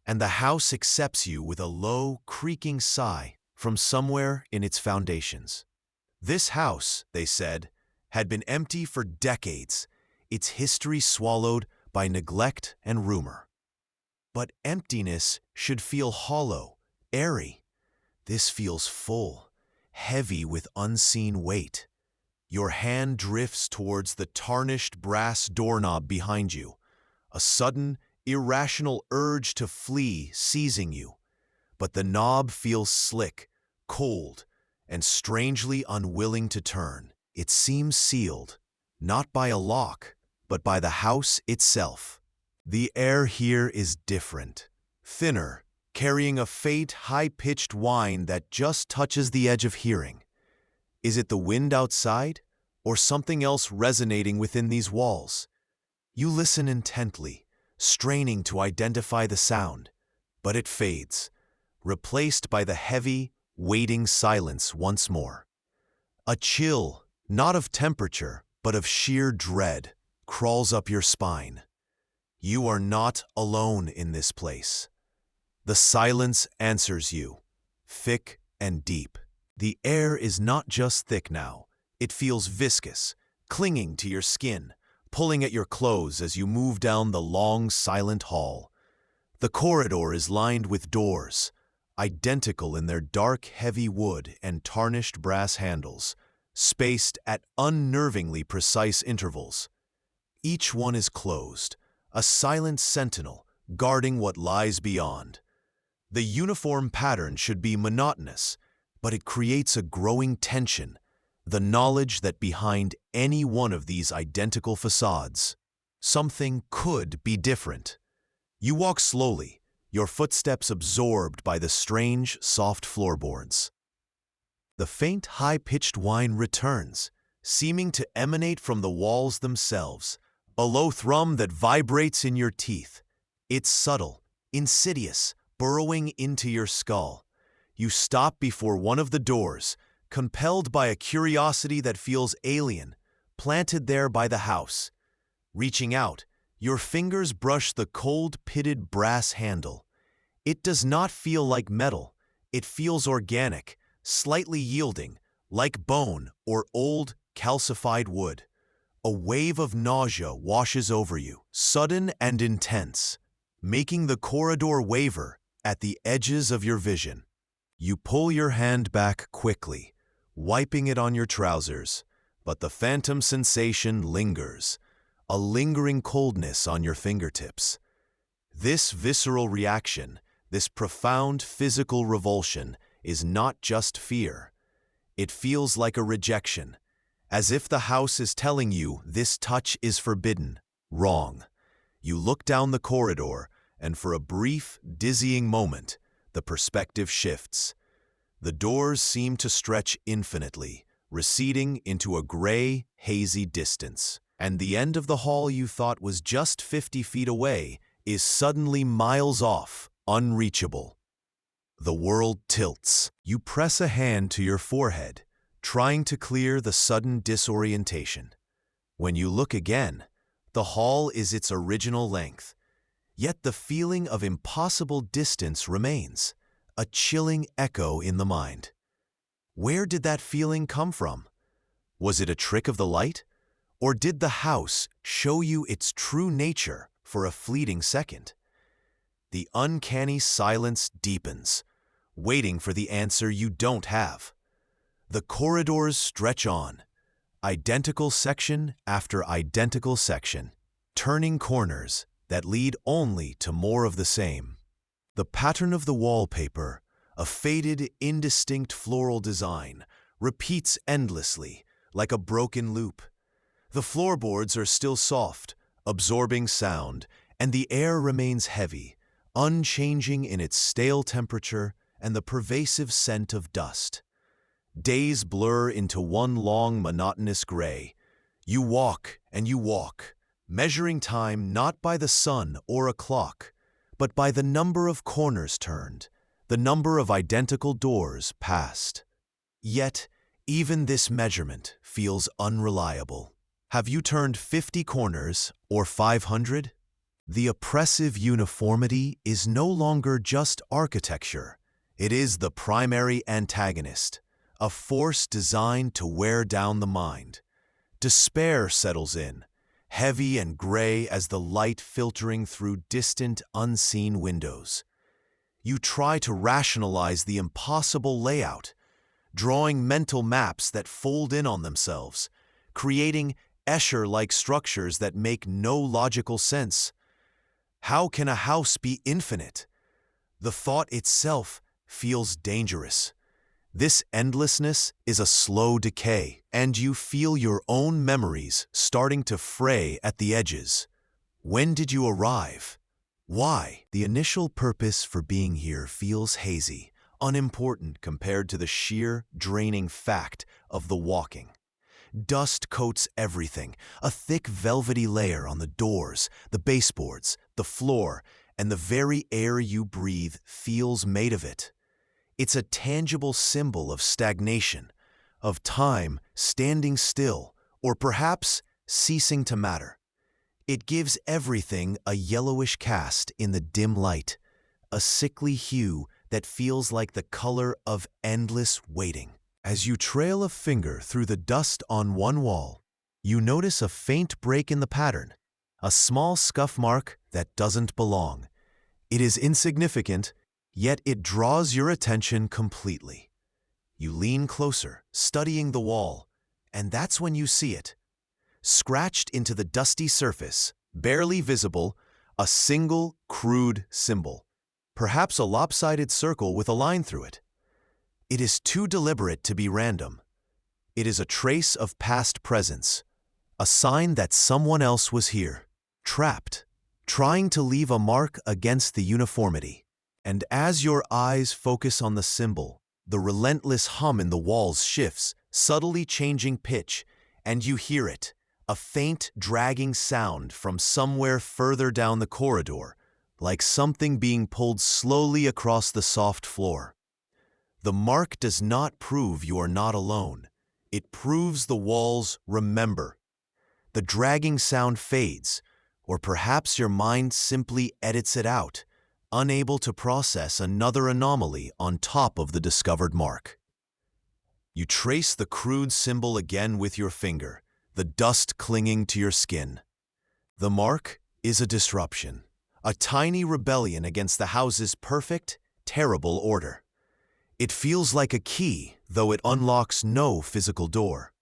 and the house accepts you with a low, creaking sigh from somewhere in its foundations. This house, they said, had been empty for decades, its history swallowed by neglect and rumor. But emptiness should feel hollow, airy. This feels full, heavy with unseen weight. Your hand drifts towards the tarnished brass doorknob behind you, a sudden, irrational urge to flee seizing you. But the knob feels slick, cold, and strangely unwilling to turn. It seems sealed, not by a lock, but by the house itself. The air here is different, thinner, carrying a faint, high-pitched whine that just touches the edge of hearing. Is it the wind outside, or something else resonating within these walls? You listen intently, straining to identify the sound, but it fades, replaced by the heavy, waiting silence once more. A chill, not of temperature, but of sheer dread, crawls up your spine. You are not alone in this place. The silence answers you, thick and deep. The air is not just thick now, it feels viscous, clinging to your skin, pulling at your clothes as you move down the long, silent hall. The corridor is lined with doors, identical in their dark, heavy wood and tarnished brass handles, spaced at unnervingly precise intervals. Each one is closed, a silent sentinel guarding what lies beyond. The uniform pattern should be monotonous, but it creates a growing tension, the knowledge that behind any one of these identical facades, something could be different. You walk slowly, your footsteps absorbed by the strange, soft floorboards. The faint, high-pitched whine returns, seeming to emanate from the walls themselves, a low thrum that vibrates in your teeth. It's subtle, insidious, burrowing into your skull. You stop before one of the doors, compelled by a curiosity that feels alien, planted there by the house. Reaching out, your fingers brush the cold, pitted brass handle. It does not feel like metal. It feels organic, slightly yielding, like bone or old, calcified wood. A wave of nausea washes over you, sudden and intense, making the corridor waver at the edges of your vision. You pull your hand back quickly, wiping it on your trousers, but the phantom sensation lingers, a lingering coldness on your fingertips. This visceral reaction, This profound physical revulsion is not just fear. It feels like a rejection, as if the house is telling you this touch is forbidden. Wrong. You look down the corridor, and for a brief, dizzying moment, the perspective shifts. The doors seem to stretch infinitely, receding into a gray, hazy distance. And the end of the hall you thought was just 50 feet away is suddenly miles off, unreachable. The world tilts. You press a hand to your forehead, trying to clear the sudden disorientation. When you look again, the hall is its original length, yet the feeling of impossible distance remains, a chilling echo in the mind. Where did that feeling come from? Was it a trick of the light? Or did the house show you its true nature for a fleeting second? The uncanny silence deepens, waiting for the answer you don't have. The corridors stretch on, identical section after identical section, turning corners that lead only to more of the same. The pattern of the wallpaper, a faded, indistinct floral design, repeats endlessly, like a broken loop. The floorboards are still soft, absorbing sound, and the air remains heavy, unchanging in its stale temperature and the pervasive scent of dust. Days blur into one long, monotonous gray. You walk and you walk, measuring time not by the sun or a clock, but by the number of corners turned, the number of identical doors passed. Yet, even this measurement feels unreliable. Have you turned 50 corners or 500? The oppressive uniformity is no longer just architecture. It is the primary antagonist, a force designed to wear down the mind. Despair settles in, heavy and gray as the light filtering through distant, unseen windows. You try to rationalize the impossible layout, drawing mental maps that fold in on themselves, creating Escher-like structures that make no logical sense. How can a house be infinite? The thought itself feels dangerous. This endlessness is a slow decay, and you feel your own memories starting to fray at the edges. When did you arrive? Why? The initial purpose for being here feels hazy, unimportant compared to the sheer, draining fact of the walking. Dust coats everything, a thick velvety layer on the doors, the baseboards, the floor, and the very air you breathe feels made of it. It's a tangible symbol of stagnation, of time standing still, or perhaps ceasing to matter. It gives everything a yellowish cast in the dim light, a sickly hue that feels like the color of endless waiting. As you trail a finger through the dust on one wall, you notice a faint break in the pattern, a small scuff mark that doesn't belong. It is insignificant, yet it draws your attention completely. You lean closer, studying the wall, and that's when you see it. Scratched into the dusty surface, barely visible, a single, crude symbol, perhaps a lopsided circle with a line through it. It is too deliberate to be random. It is a trace of past presence, a sign that someone else was here, trapped, trying to leave a mark against the uniformity. And as your eyes focus on the symbol, the relentless hum in the walls shifts, subtly changing pitch, and you hear it, a faint, dragging sound from somewhere further down the corridor, like something being pulled slowly across the soft floor. The mark does not prove you are not alone. It proves the walls remember. The dragging sound fades, or perhaps your mind simply edits it out, unable to process another anomaly on top of the discovered mark. You trace the crude symbol again with your finger, the dust clinging to your skin. The mark is a disruption, a tiny rebellion against the house's perfect, terrible order. It feels like a key, though it unlocks no physical door.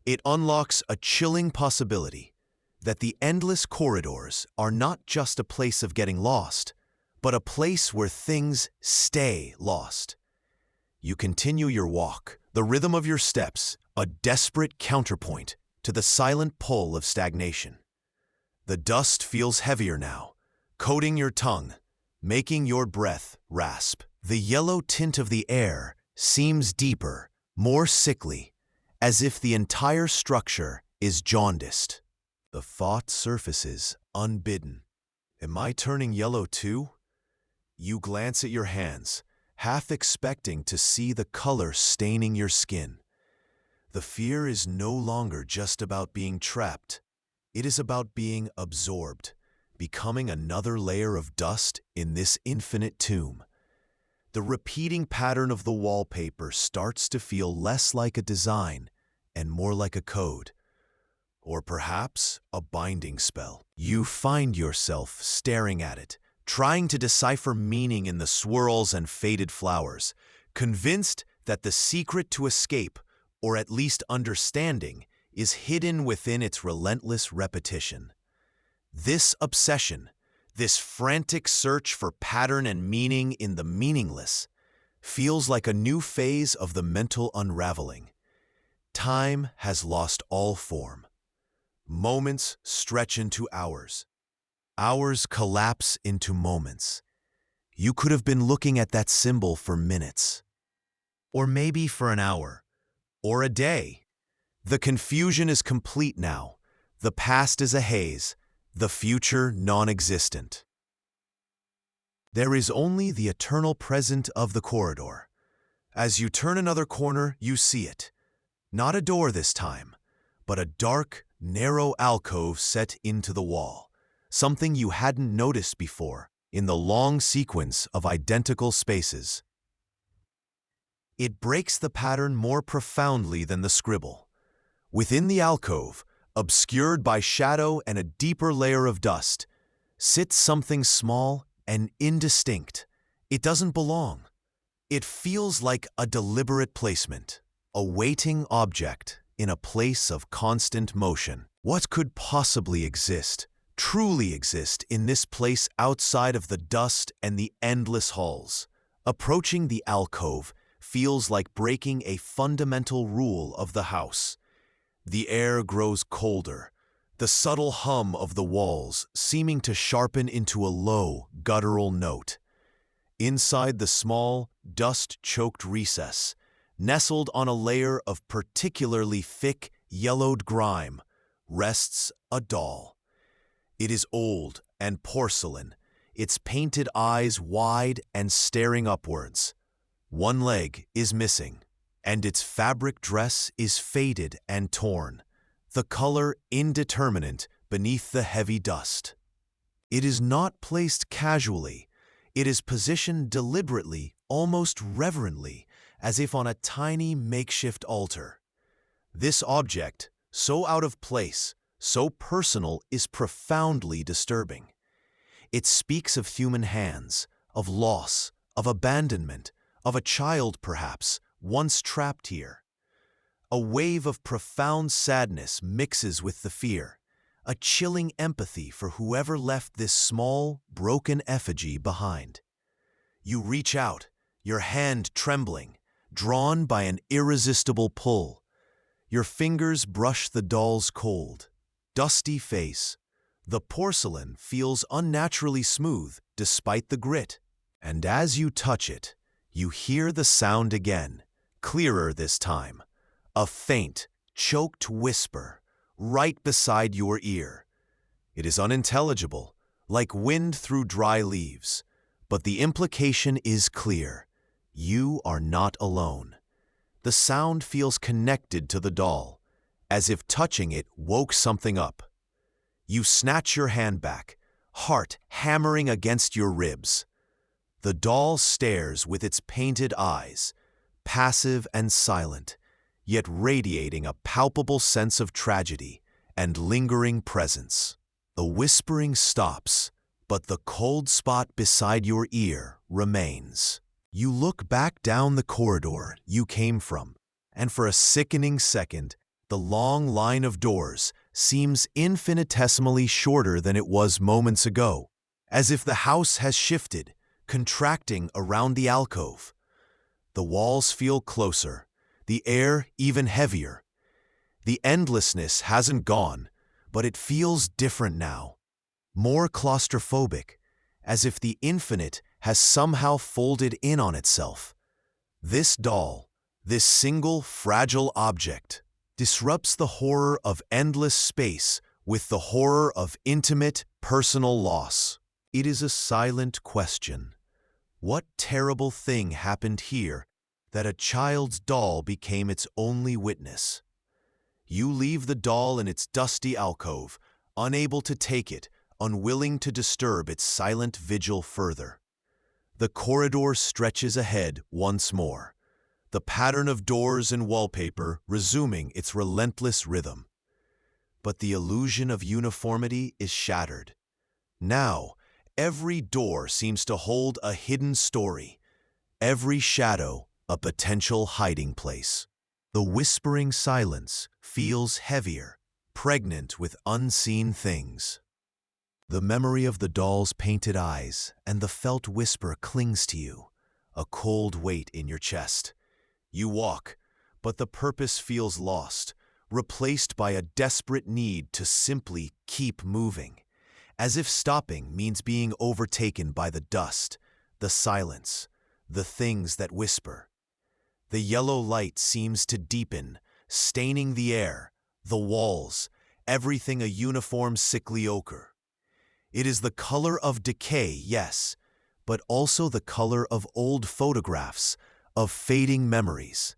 It unlocks a chilling possibility that the endless corridors are not just a place of getting lost, but a place where things stay lost. You continue your walk, the rhythm of your steps, a desperate counterpoint to the silent pull of stagnation. The dust feels heavier now, coating your tongue, making your breath rasp. The yellow tint of the air seems deeper, more sickly, as if the entire structure is jaundiced. The thought surfaces, unbidden. Am I turning yellow too? You glance at your hands, half expecting to see the color staining your skin. The fear is no longer just about being trapped. It is about being absorbed, becoming another layer of dust in this infinite tomb. The repeating pattern of the wallpaper starts to feel less like a design and more like a code, or perhaps a binding spell. You find yourself staring at it, trying to decipher meaning in the swirls and faded flowers, convinced that the secret to escape, or at least understanding, is hidden within its relentless repetition. This obsession, this frantic search for pattern and meaning in the meaningless, feels like a new phase of the mental unraveling. Time has lost all form. Moments stretch into hours. Hours collapse into moments. You could have been looking at that symbol for minutes, or maybe for an hour, or a day. The confusion is complete now. The past is a haze, the future non-existent. There is only the eternal present of the corridor. As you turn another corner, you see it. Not a door this time, but a dark, narrow alcove set into the wall. Something you hadn't noticed before in the long sequence of identical spaces. It breaks the pattern more profoundly than the scribble. Within the alcove, obscured by shadow and a deeper layer of dust, sits something small and indistinct. It doesn't belong. It feels like a deliberate placement, a waiting object in a place of constant motion. What could possibly exist, truly exist, in this place outside of the dust and the endless halls? Approaching the alcove feels like breaking a fundamental rule of the house. The air grows colder, the subtle hum of the walls seeming to sharpen into a low, guttural note. Inside the small, dust-choked recess, nestled on a layer of particularly thick, yellowed grime, rests a doll. It is old and porcelain, its painted eyes wide and staring upwards. One leg is missing, and its fabric dress is faded and torn, the color indeterminate beneath the heavy dust. It is not placed casually. It is positioned deliberately, almost reverently, as if on a tiny makeshift altar. This object, so out of place, so personal, is profoundly disturbing. It speaks of human hands, of loss, of abandonment, of a child perhaps, once trapped here. A wave of profound sadness mixes with the fear, a chilling empathy for whoever left this small, broken effigy behind. You reach out, your hand trembling, drawn by an irresistible pull. Your fingers brush the doll's cold, dusty face. The porcelain feels unnaturally smooth despite the grit. And as you touch it, you hear the sound again, clearer this time. A faint, choked whisper, right beside your ear. It is unintelligible, like wind through dry leaves, but the implication is clear. You are not alone. The sound feels connected to the doll, as if touching it woke something up. You snatch your hand back, heart hammering against your ribs. The doll stares with its painted eyes, passive and silent, yet radiating a palpable sense of tragedy and lingering presence. The whispering stops, but the cold spot beside your ear remains. You look back down the corridor you came from, and for a sickening second, the long line of doors seems infinitesimally shorter than it was moments ago. as if the house has shifted, contracting around the alcove. The walls feel closer, the air even heavier. The endlessness hasn't gone, but it feels different now. More claustrophobic, as if the infinite has somehow folded in on itself. This doll, this single fragile object, disrupts the horror of endless space with the horror of intimate, personal loss. It is a silent question. What terrible thing happened here that a child's doll became its only witness? You leave the doll in its dusty alcove, unable to take it, unwilling to disturb its silent vigil further. The corridor stretches ahead once more, the pattern of doors and wallpaper resuming its relentless rhythm. But the illusion of uniformity is shattered. Now, every door seems to hold a hidden story, every shadow a potential hiding place. The whispering silence feels heavier, pregnant with unseen things. The memory of the doll's painted eyes and the felt whisper clings to you, a cold weight in your chest. You walk, but the purpose feels lost, replaced by a desperate need to simply keep moving, as if stopping means being overtaken by the dust, the silence, the things that whisper. The yellow light seems to deepen, staining the air, the walls, everything a uniform sickly ochre. It is the color of decay, yes, but also the color of old photographs, of fading memories,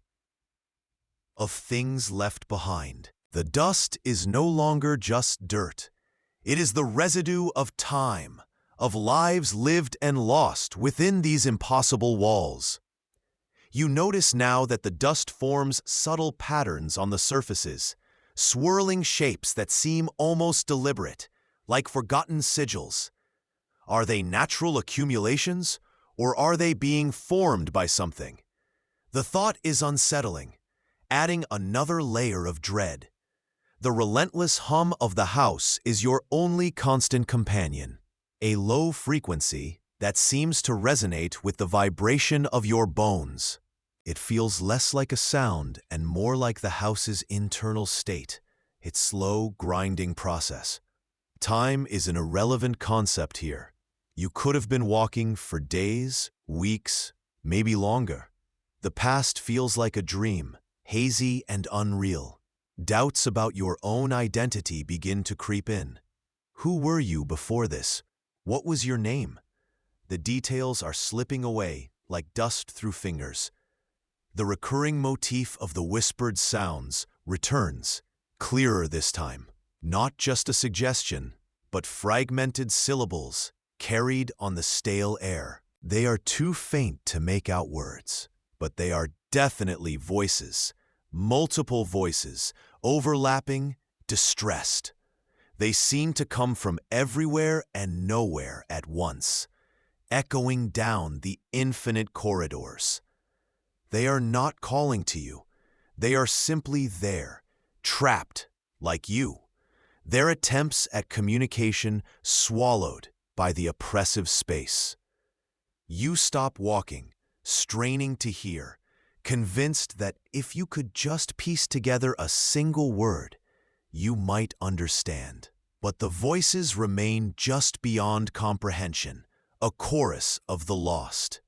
of things left behind. The dust is no longer just dirt. It is the residue of time, of lives lived and lost within these impossible walls. You notice now that the dust forms subtle patterns on the surfaces, swirling shapes that seem almost deliberate, like forgotten sigils. Are they natural accumulations, or are they being formed by something? The thought is unsettling, adding another layer of dread. The relentless hum of the house is your only constant companion, a low frequency that seems to resonate with the vibration of your bones. It feels less like a sound and more like the house's internal state, its slow, grinding process. Time is an irrelevant concept here. You could have been walking for days, weeks, maybe longer. The past feels like a dream, hazy and unreal. Doubts about your own identity begin to creep in. Who were you before this? What was your name? The details are slipping away like dust through fingers. The recurring motif of the whispered sounds returns, clearer this time. Not just a suggestion, but fragmented syllables carried on the stale air. They are too faint to make out words, but they are definitely voices, multiple voices, overlapping, distressed. They seem to come from everywhere and nowhere at once, echoing down the infinite corridors. They are not calling to you. They are simply there, trapped, like you. Their attempts at communication swallowed by the oppressive space. You stop walking, straining to hear, convinced that if you could just piece together a single word, you might understand. But the voices remain just beyond comprehension, a chorus of the lost.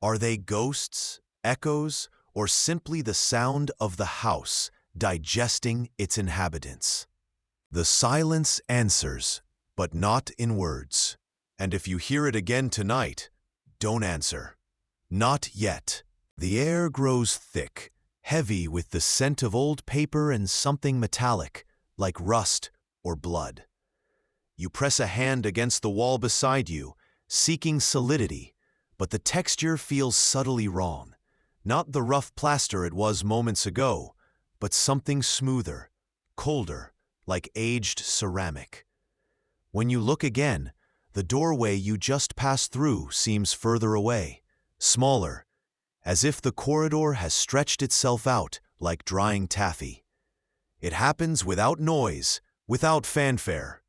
Are they ghosts, echoes, or simply the sound of the house digesting its inhabitants? The silence answers, but not in words. And if you hear it again tonight, don't answer. Not yet. The air grows thick, heavy with the scent of old paper and something metallic, like rust or blood. You press a hand against the wall beside you, seeking solidity, but the texture feels subtly wrong. Not the rough plaster it was moments ago, but something smoother, colder, like aged ceramic. When you look again, the doorway you just passed through seems further away, smaller, as if the corridor has stretched itself out like drying taffy. It happens without noise, without fanfare,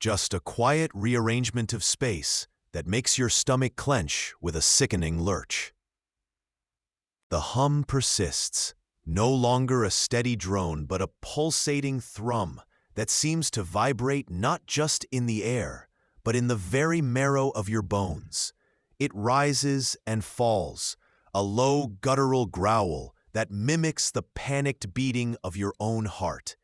just a quiet rearrangement of space that makes your stomach clench with a sickening lurch. The hum persists, no longer a steady drone but a pulsating thrum that seems to vibrate not just in the air, but in the very marrow of your bones. It rises and falls, a low guttural growl that mimics the panicked beating of your own heart.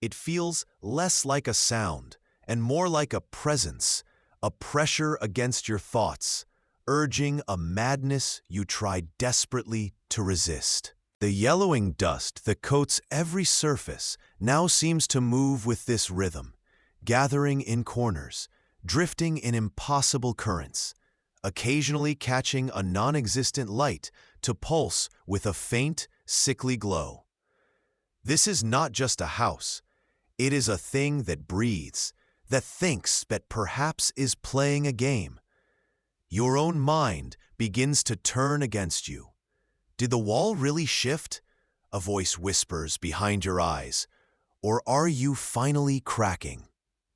It feels less like a sound and more like a presence, a pressure against your thoughts, urging a madness you try desperately to resist. The yellowing dust that coats every surface now seems to move with this rhythm, gathering in corners, drifting in impossible currents, occasionally catching a non-existent light to pulse with a faint, sickly glow. This is not just a house. It is a thing that breathes, that thinks, that perhaps is playing a game. Your own mind begins to turn against you. Did the wall really shift? A voice whispers behind your eyes. Or are you finally cracking?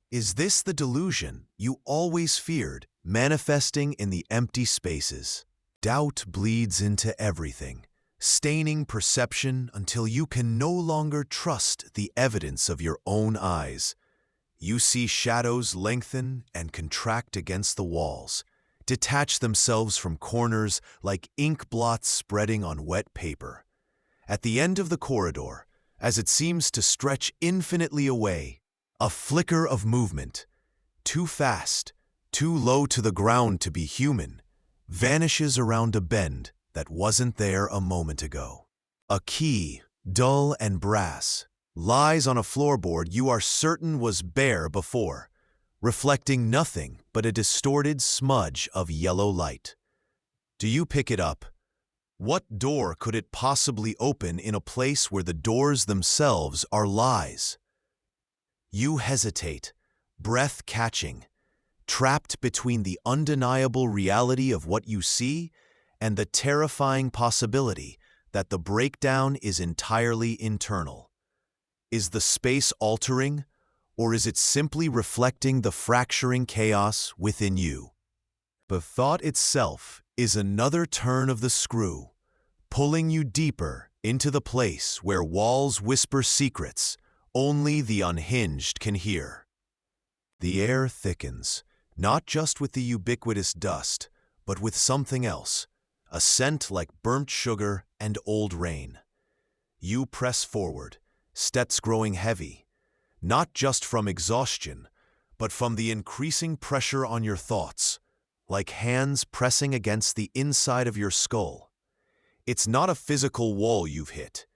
Is this the delusion you always feared, manifesting in the empty spaces? Doubt bleeds into everything, staining perception until you can no longer trust the evidence of your own eyes. You see shadows lengthen and contract against the walls, detach themselves from corners like ink blots spreading on wet paper. At the end of the corridor, as it seems to stretch infinitely away, a flicker of movement, too fast, too low to the ground to be human, vanishes around a bend that wasn't there a moment ago. A key, dull and brass, lies on a floorboard you are certain was bare before, reflecting nothing but a distorted smudge of yellow light. Do you pick it up? What door could it possibly open in a place where the doors themselves are lies? You hesitate, breath catching, trapped between the undeniable reality of what you see and the terrifying possibility that the breakdown is entirely internal. Is the space altering, or is it simply reflecting the fracturing chaos within you? The thought itself is another turn of the screw, pulling you deeper into the place where walls whisper secrets only the unhinged can hear. The air thickens, not just with the ubiquitous dust, but with something else, a scent like burnt sugar and old rain. You press forward, steps growing heavy, not just from exhaustion, but from the increasing pressure on your thoughts, like hands pressing against the inside of your skull. It's not a physical wall you've hit.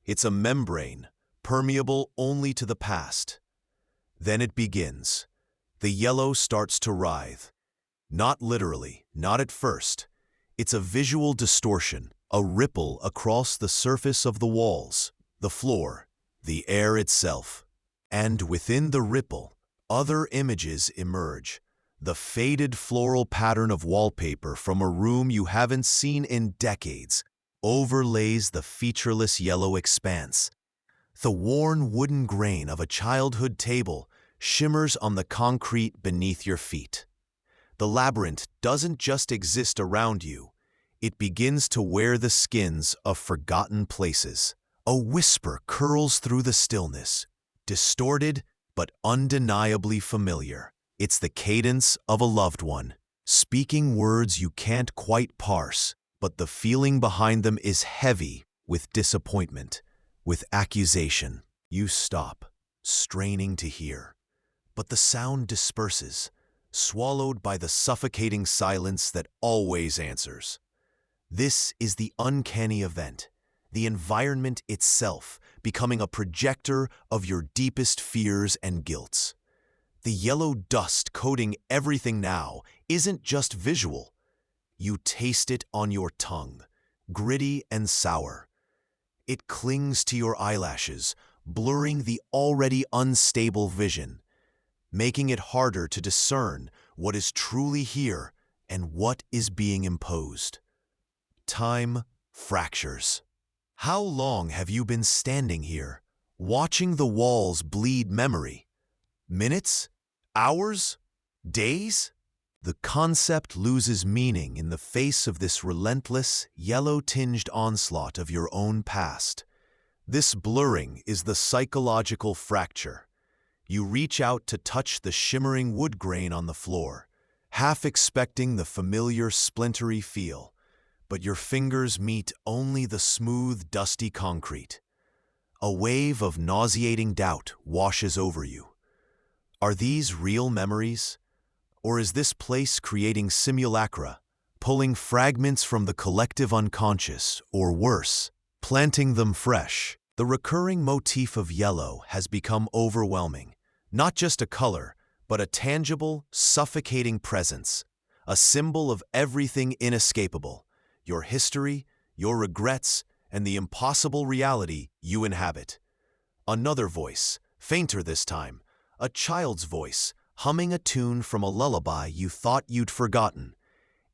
It's a membrane, permeable only to the past. Then it begins. The yellow starts to writhe. Not literally, not at first. It's a visual distortion, a ripple across the surface of the walls, the floor, the air itself. And within the ripple, other images emerge. The faded floral pattern of wallpaper from a room you haven't seen in decades overlays the featureless yellow expanse. The worn wooden grain of a childhood table shimmers on the concrete beneath your feet. The labyrinth doesn't just exist around you. It begins to wear the skins of forgotten places. A whisper curls through the stillness, distorted but undeniably familiar. It's the cadence of a loved one, speaking words you can't quite parse, but the feeling behind them is heavy with disappointment, with accusation. You stop, straining to hear, but the sound disperses, swallowed by the suffocating silence that always answers. This is the uncanny event, the environment itself becoming a projector of your deepest fears and guilts. The yellow dust coating everything now isn't just visual. You taste it on your tongue, gritty and sour. It clings to your eyelashes, blurring the already unstable vision, making it harder to discern what is truly here and what is being imposed. Time fractures. How long have you been standing here, watching the walls bleed memory? Minutes? Hours? Days? The concept loses meaning in the face of this relentless, yellow-tinged onslaught of your own past. This blurring is the psychological fracture. You reach out to touch the shimmering wood grain on the floor, half expecting the familiar splintery feel, but your fingers meet only the smooth, dusty concrete. A wave of nauseating doubt washes over you. Are these real memories? Or is this place creating simulacra, pulling fragments from the collective unconscious, or worse, planting them fresh? The recurring motif of yellow has become overwhelming. Not just a color, but a tangible, suffocating presence, a symbol of everything inescapable, your history, your regrets, and the impossible reality you inhabit. Another voice, fainter this time, a child's voice, humming a tune from a lullaby you thought you'd forgotten.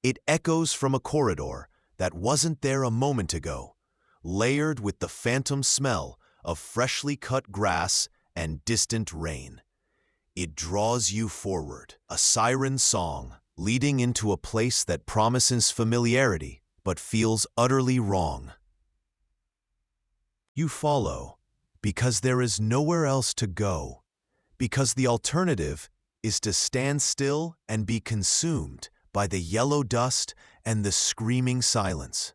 It echoes from a corridor that wasn't there a moment ago, layered with the phantom smell of freshly cut grass and distant rain. It draws you forward, a siren song, leading into a place that promises familiarity but feels utterly wrong. You follow, because there is nowhere else to go, because the alternative is to stand still and be consumed by the yellow dust and the screaming silence.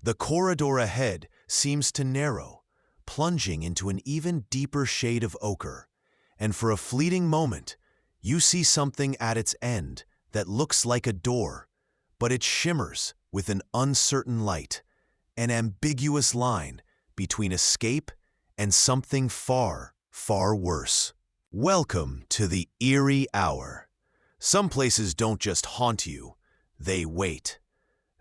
The corridor ahead seems to narrow, plunging into an even deeper shade of ochre, and for a fleeting moment, you see something at its end that looks like a door, but it shimmers with an uncertain light, an ambiguous line between escape and something far, far worse. Welcome to the eerie hour. Some places don't just haunt you, they wait.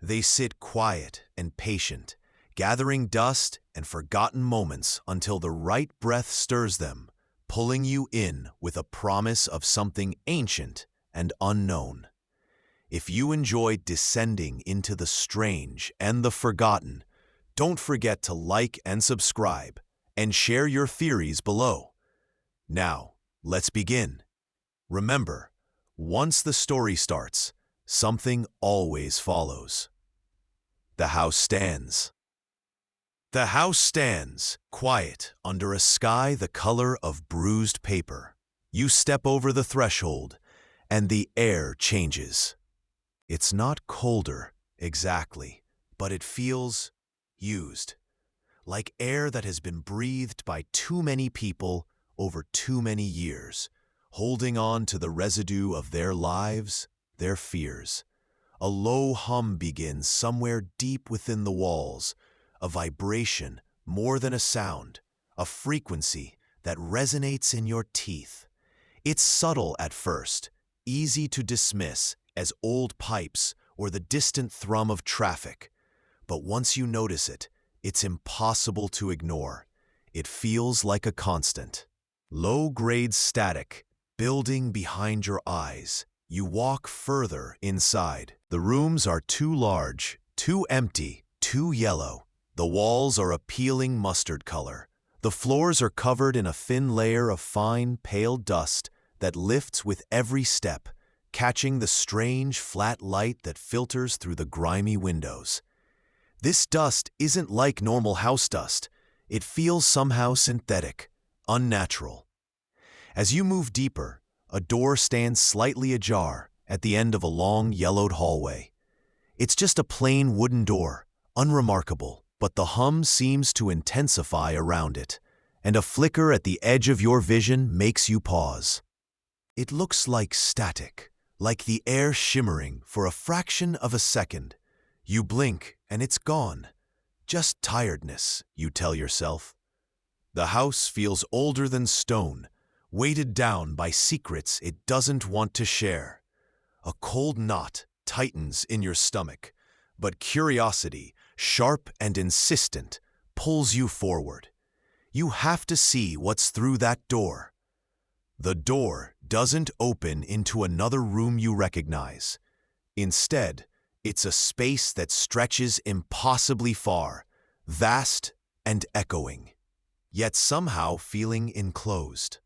They sit quiet and patient, gathering dust and forgotten moments until the right breath stirs them, pulling you in with a promise of something ancient and unknown. If you enjoy descending into the strange and the forgotten, don't forget to like and subscribe, and share your theories below. Now, let's begin. Remember, once the story starts, something always follows. The house stands. The house stands, quiet, under a sky the color of bruised paper. You step over the threshold, and the air changes. It's not colder, exactly, but it feels used, like air that has been breathed by too many people over too many years, holding on to the residue of their lives, their fears. A low hum begins somewhere deep within the walls, a vibration more than a sound, a frequency that resonates in your teeth. It's subtle at first, easy to dismiss as old pipes or the distant thrum of traffic. But once you notice it, it's impossible to ignore. It feels like a constant. Low-grade static, building behind your eyes. You walk further inside. The rooms are too large, too empty, too yellow. The walls are a peeling mustard color. The floors are covered in a thin layer of fine, pale dust that lifts with every step, catching the strange, flat light that filters through the grimy windows. This dust isn't like normal house dust. It feels somehow synthetic, unnatural. As you move deeper, a door stands slightly ajar at the end of a long, yellowed hallway. It's just a plain wooden door, unremarkable, but the hum seems to intensify around it, and a flicker at the edge of your vision makes you pause. It looks like static, like the air shimmering for a fraction of a second. You blink, and it's gone. Just tiredness, you tell yourself. The house feels older than stone, weighted down by secrets it doesn't want to share. A cold knot tightens in your stomach, but curiosity, sharp and insistent, pulls you forward. You have to see what's through that door. The door doesn't open into another room you recognize. Instead, it's a space that stretches impossibly far, vast and echoing, yet somehow feeling enclosed.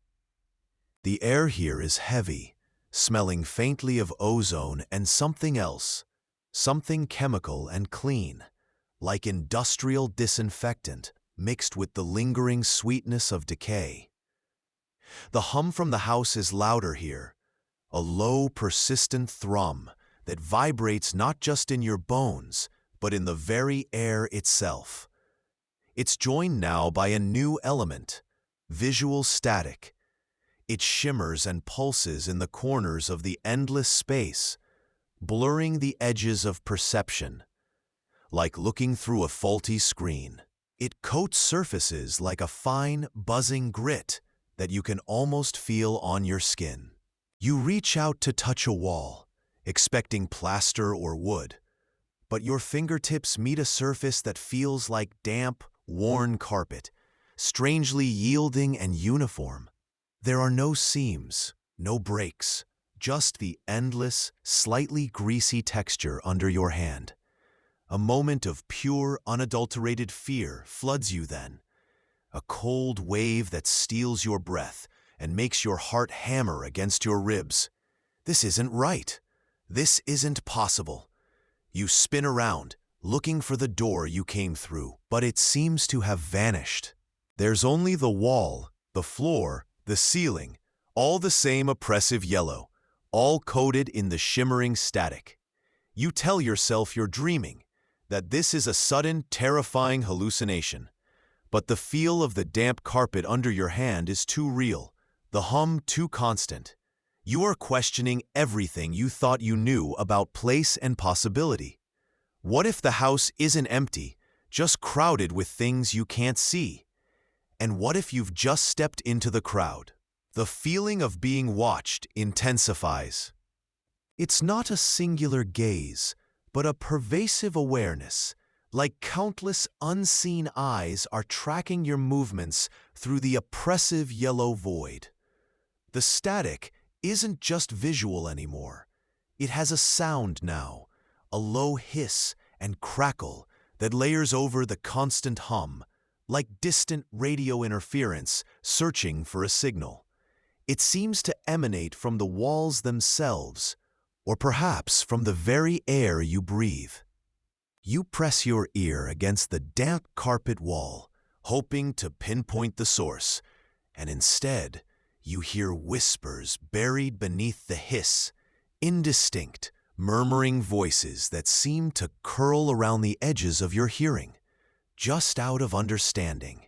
The air here is heavy, smelling faintly of ozone and something else, something chemical and clean, like industrial disinfectant mixed with the lingering sweetness of decay. The hum from the house is louder here, a low, persistent thrum that vibrates not just in your bones, but in the very air itself. It's joined now by a new element, visual static. It shimmers and pulses in the corners of the endless space, blurring the edges of perception. Like looking through a faulty screen, it coats surfaces like a fine, buzzing grit that you can almost feel on your skin. You reach out to touch a wall, expecting plaster or wood, but your fingertips meet a surface that feels like damp, worn carpet, strangely yielding and uniform. There are no seams, no breaks, just the endless, slightly greasy texture under your hand. A moment of pure, unadulterated fear floods you then, a cold wave that steals your breath and makes your heart hammer against your ribs. This isn't right. This isn't possible. You spin around, looking for the door you came through, but it seems to have vanished. There's only the wall, the floor, the ceiling, all the same oppressive yellow, all coated in the shimmering static. You tell yourself you're dreaming, that this is a sudden, terrifying hallucination. But the feel of the damp carpet under your hand is too real, the hum too constant. You are questioning everything you thought you knew about place and possibility. What if the house isn't empty, just crowded with things you can't see? And what if you've just stepped into the crowd? The feeling of being watched intensifies. It's not a singular gaze, but a pervasive awareness, like countless unseen eyes are tracking your movements through the oppressive yellow void. The static isn't just visual anymore. It has a sound now, a low hiss and crackle that layers over the constant hum, like distant radio interference searching for a signal. It seems to emanate from the walls themselves, or perhaps from the very air you breathe. You press your ear against the damp carpet wall, hoping to pinpoint the source, and instead, you hear whispers buried beneath the hiss, indistinct, murmuring voices that seem to curl around the edges of your hearing, just out of understanding.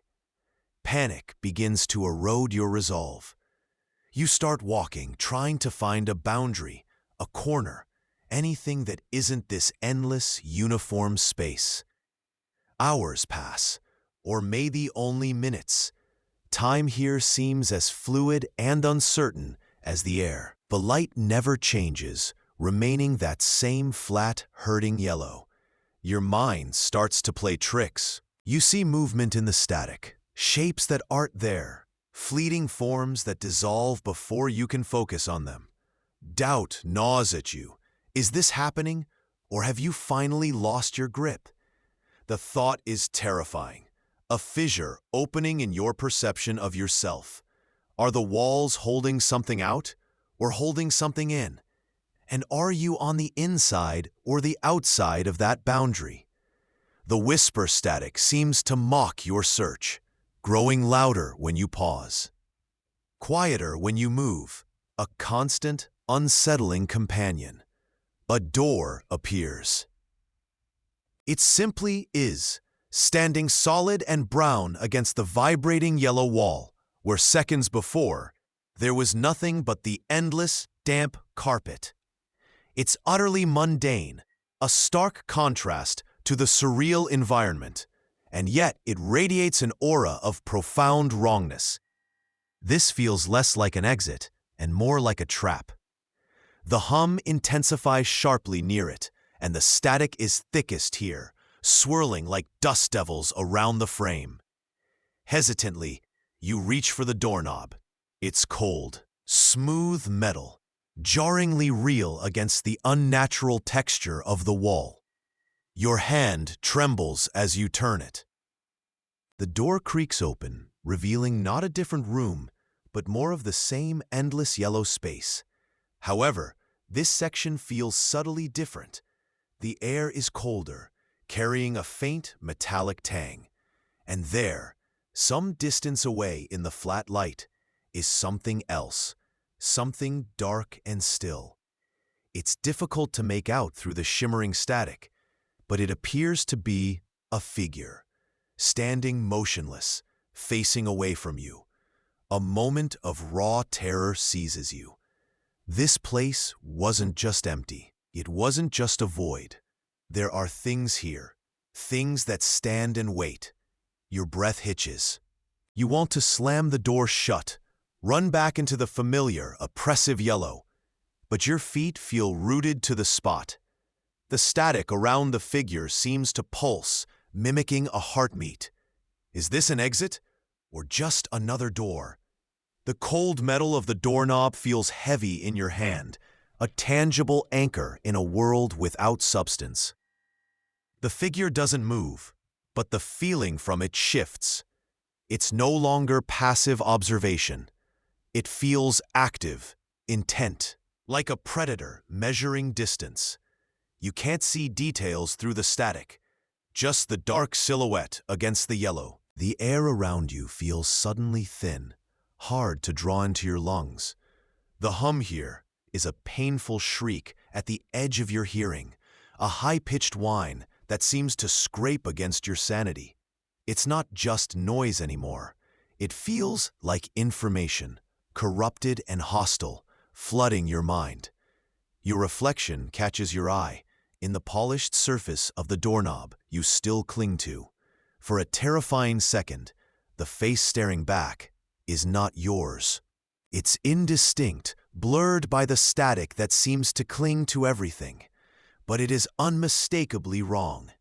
Panic begins to erode your resolve. You start walking, trying to find a boundary, a corner, anything that isn't this endless, uniform space. Hours pass, or maybe only minutes. Time here seems as fluid and uncertain as the air. The light never changes, remaining that same flat, hurting yellow. Your mind starts to play tricks. You see movement in the static, shapes that aren't there, fleeting forms that dissolve before you can focus on them. Doubt gnaws at you. Is this happening, or have you finally lost your grip? The thought is terrifying. A fissure opening in your perception of yourself. Are the walls holding something out, or holding something in? And are you on the inside or the outside of that boundary? The whisper static seems to mock your search, growing louder when you pause, quieter when you move, a constant, unsettling companion. A door appears. It simply is, standing solid and brown against the vibrating yellow wall, where seconds before, there was nothing but the endless, damp carpet. It's utterly mundane, a stark contrast to the surreal environment, and yet it radiates an aura of profound wrongness. This feels less like an exit and more like a trap. The hum intensifies sharply near it, and the static is thickest here, swirling like dust devils around the frame. Hesitantly, you reach for the doorknob. It's cold, smooth metal, jarringly real against the unnatural texture of the wall. Your hand trembles as you turn it. The door creaks open, revealing not a different room, but more of the same endless yellow space. However, this section feels subtly different. The air is colder, carrying a faint metallic tang. And there, some distance away in the flat light, is something else, something dark and still. It's difficult to make out through the shimmering static, but it appears to be a figure, standing motionless, facing away from you. A moment of raw terror seizes you. This place wasn't just empty. It wasn't just a void. There are things here, things that stand and wait. Your breath hitches. You want to slam the door shut, run back into the familiar, oppressive yellow, but your feet feel rooted to the spot. The static around the figure seems to pulse, mimicking a heartbeat. Is this an exit, or just another door? The cold metal of the doorknob feels heavy in your hand, a tangible anchor in a world without substance. The figure doesn't move, but the feeling from it shifts. It's no longer passive observation. It feels active, intent, like a predator measuring distance. You can't see details through the static, just the dark silhouette against the yellow. The air around you feels suddenly thin, hard to draw into your lungs. The hum here is a painful shriek at the edge of your hearing, a high-pitched whine that seems to scrape against your sanity. It's not just noise anymore. It feels like information, corrupted and hostile, flooding your mind. Your reflection catches your eye in the polished surface of the doorknob you still cling to. For a terrifying second, the face staring back is not yours. It's indistinct, blurred by the static that seems to cling to everything. But it is unmistakably wrong.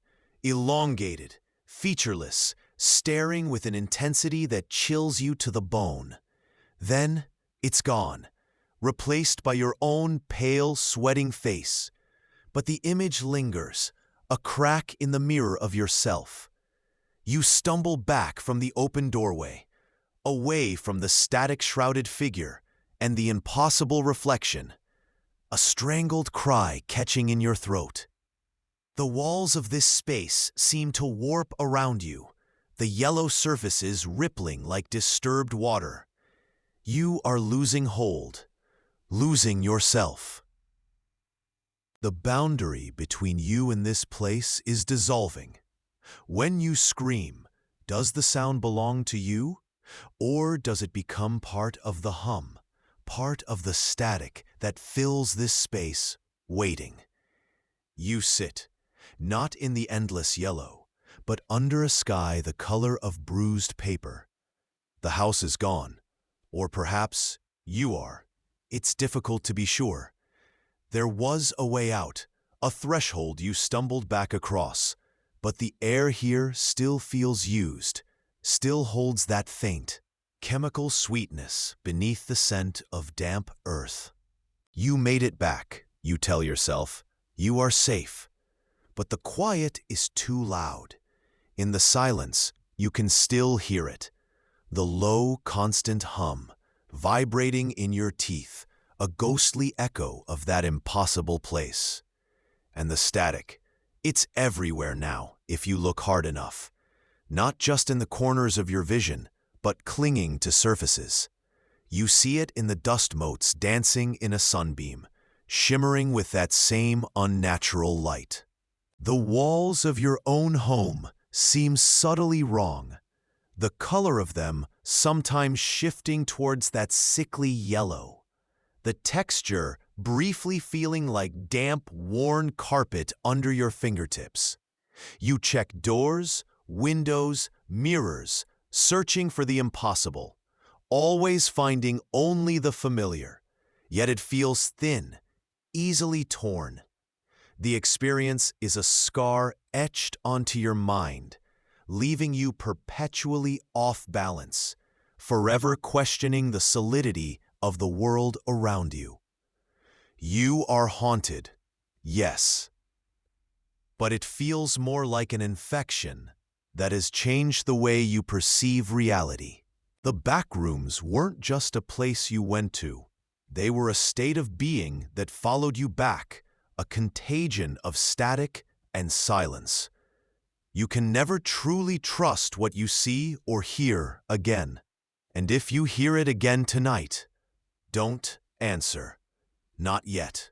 Elongated, featureless, staring with an intensity that chills you to the bone. Then, it's gone, replaced by your own pale, sweating face. But the image lingers, a crack in the mirror of yourself. You stumble back from the open doorway, away from the static-shrouded figure and the impossible reflection, a strangled cry catching in your throat. The walls of this space seem to warp around you, the yellow surfaces rippling like disturbed water. You are losing hold, losing yourself. The boundary between you and this place is dissolving. When you scream, does the sound belong to you, or does it become part of the hum, part of the static that fills this space, waiting? You sit, not in the endless yellow, but under a sky the color of bruised paper. The house is gone, or perhaps you are. It's difficult to be sure. There was a way out, a threshold you stumbled back across, but the air here still feels used, still holds that faint, chemical sweetness beneath the scent of damp earth. You made it back, you tell yourself. You are safe. But the quiet is too loud. In the silence, you can still hear it. The low, constant hum, vibrating in your teeth, a ghostly echo of that impossible place. And the static, it's everywhere now, if you look hard enough. Not just in the corners of your vision, but clinging to surfaces. You see it in the dust motes dancing in a sunbeam, shimmering with that same unnatural light. The walls of your own home seem subtly wrong, the color of them sometimes shifting towards that sickly yellow, the texture briefly feeling like damp, worn carpet under your fingertips. You check doors, windows, mirrors, searching for the impossible, always finding only the familiar, yet it feels thin, easily torn. The experience is a scar etched onto your mind, leaving you perpetually off balance, forever questioning the solidity of the world around you. You are haunted, yes, but it feels more like an infection that has changed the way you perceive reality. The backrooms weren't just a place you went to. They were a state of being that followed you back, a contagion of static and silence. You can never truly trust what you see or hear again. And if you hear it again tonight, don't answer. Not yet.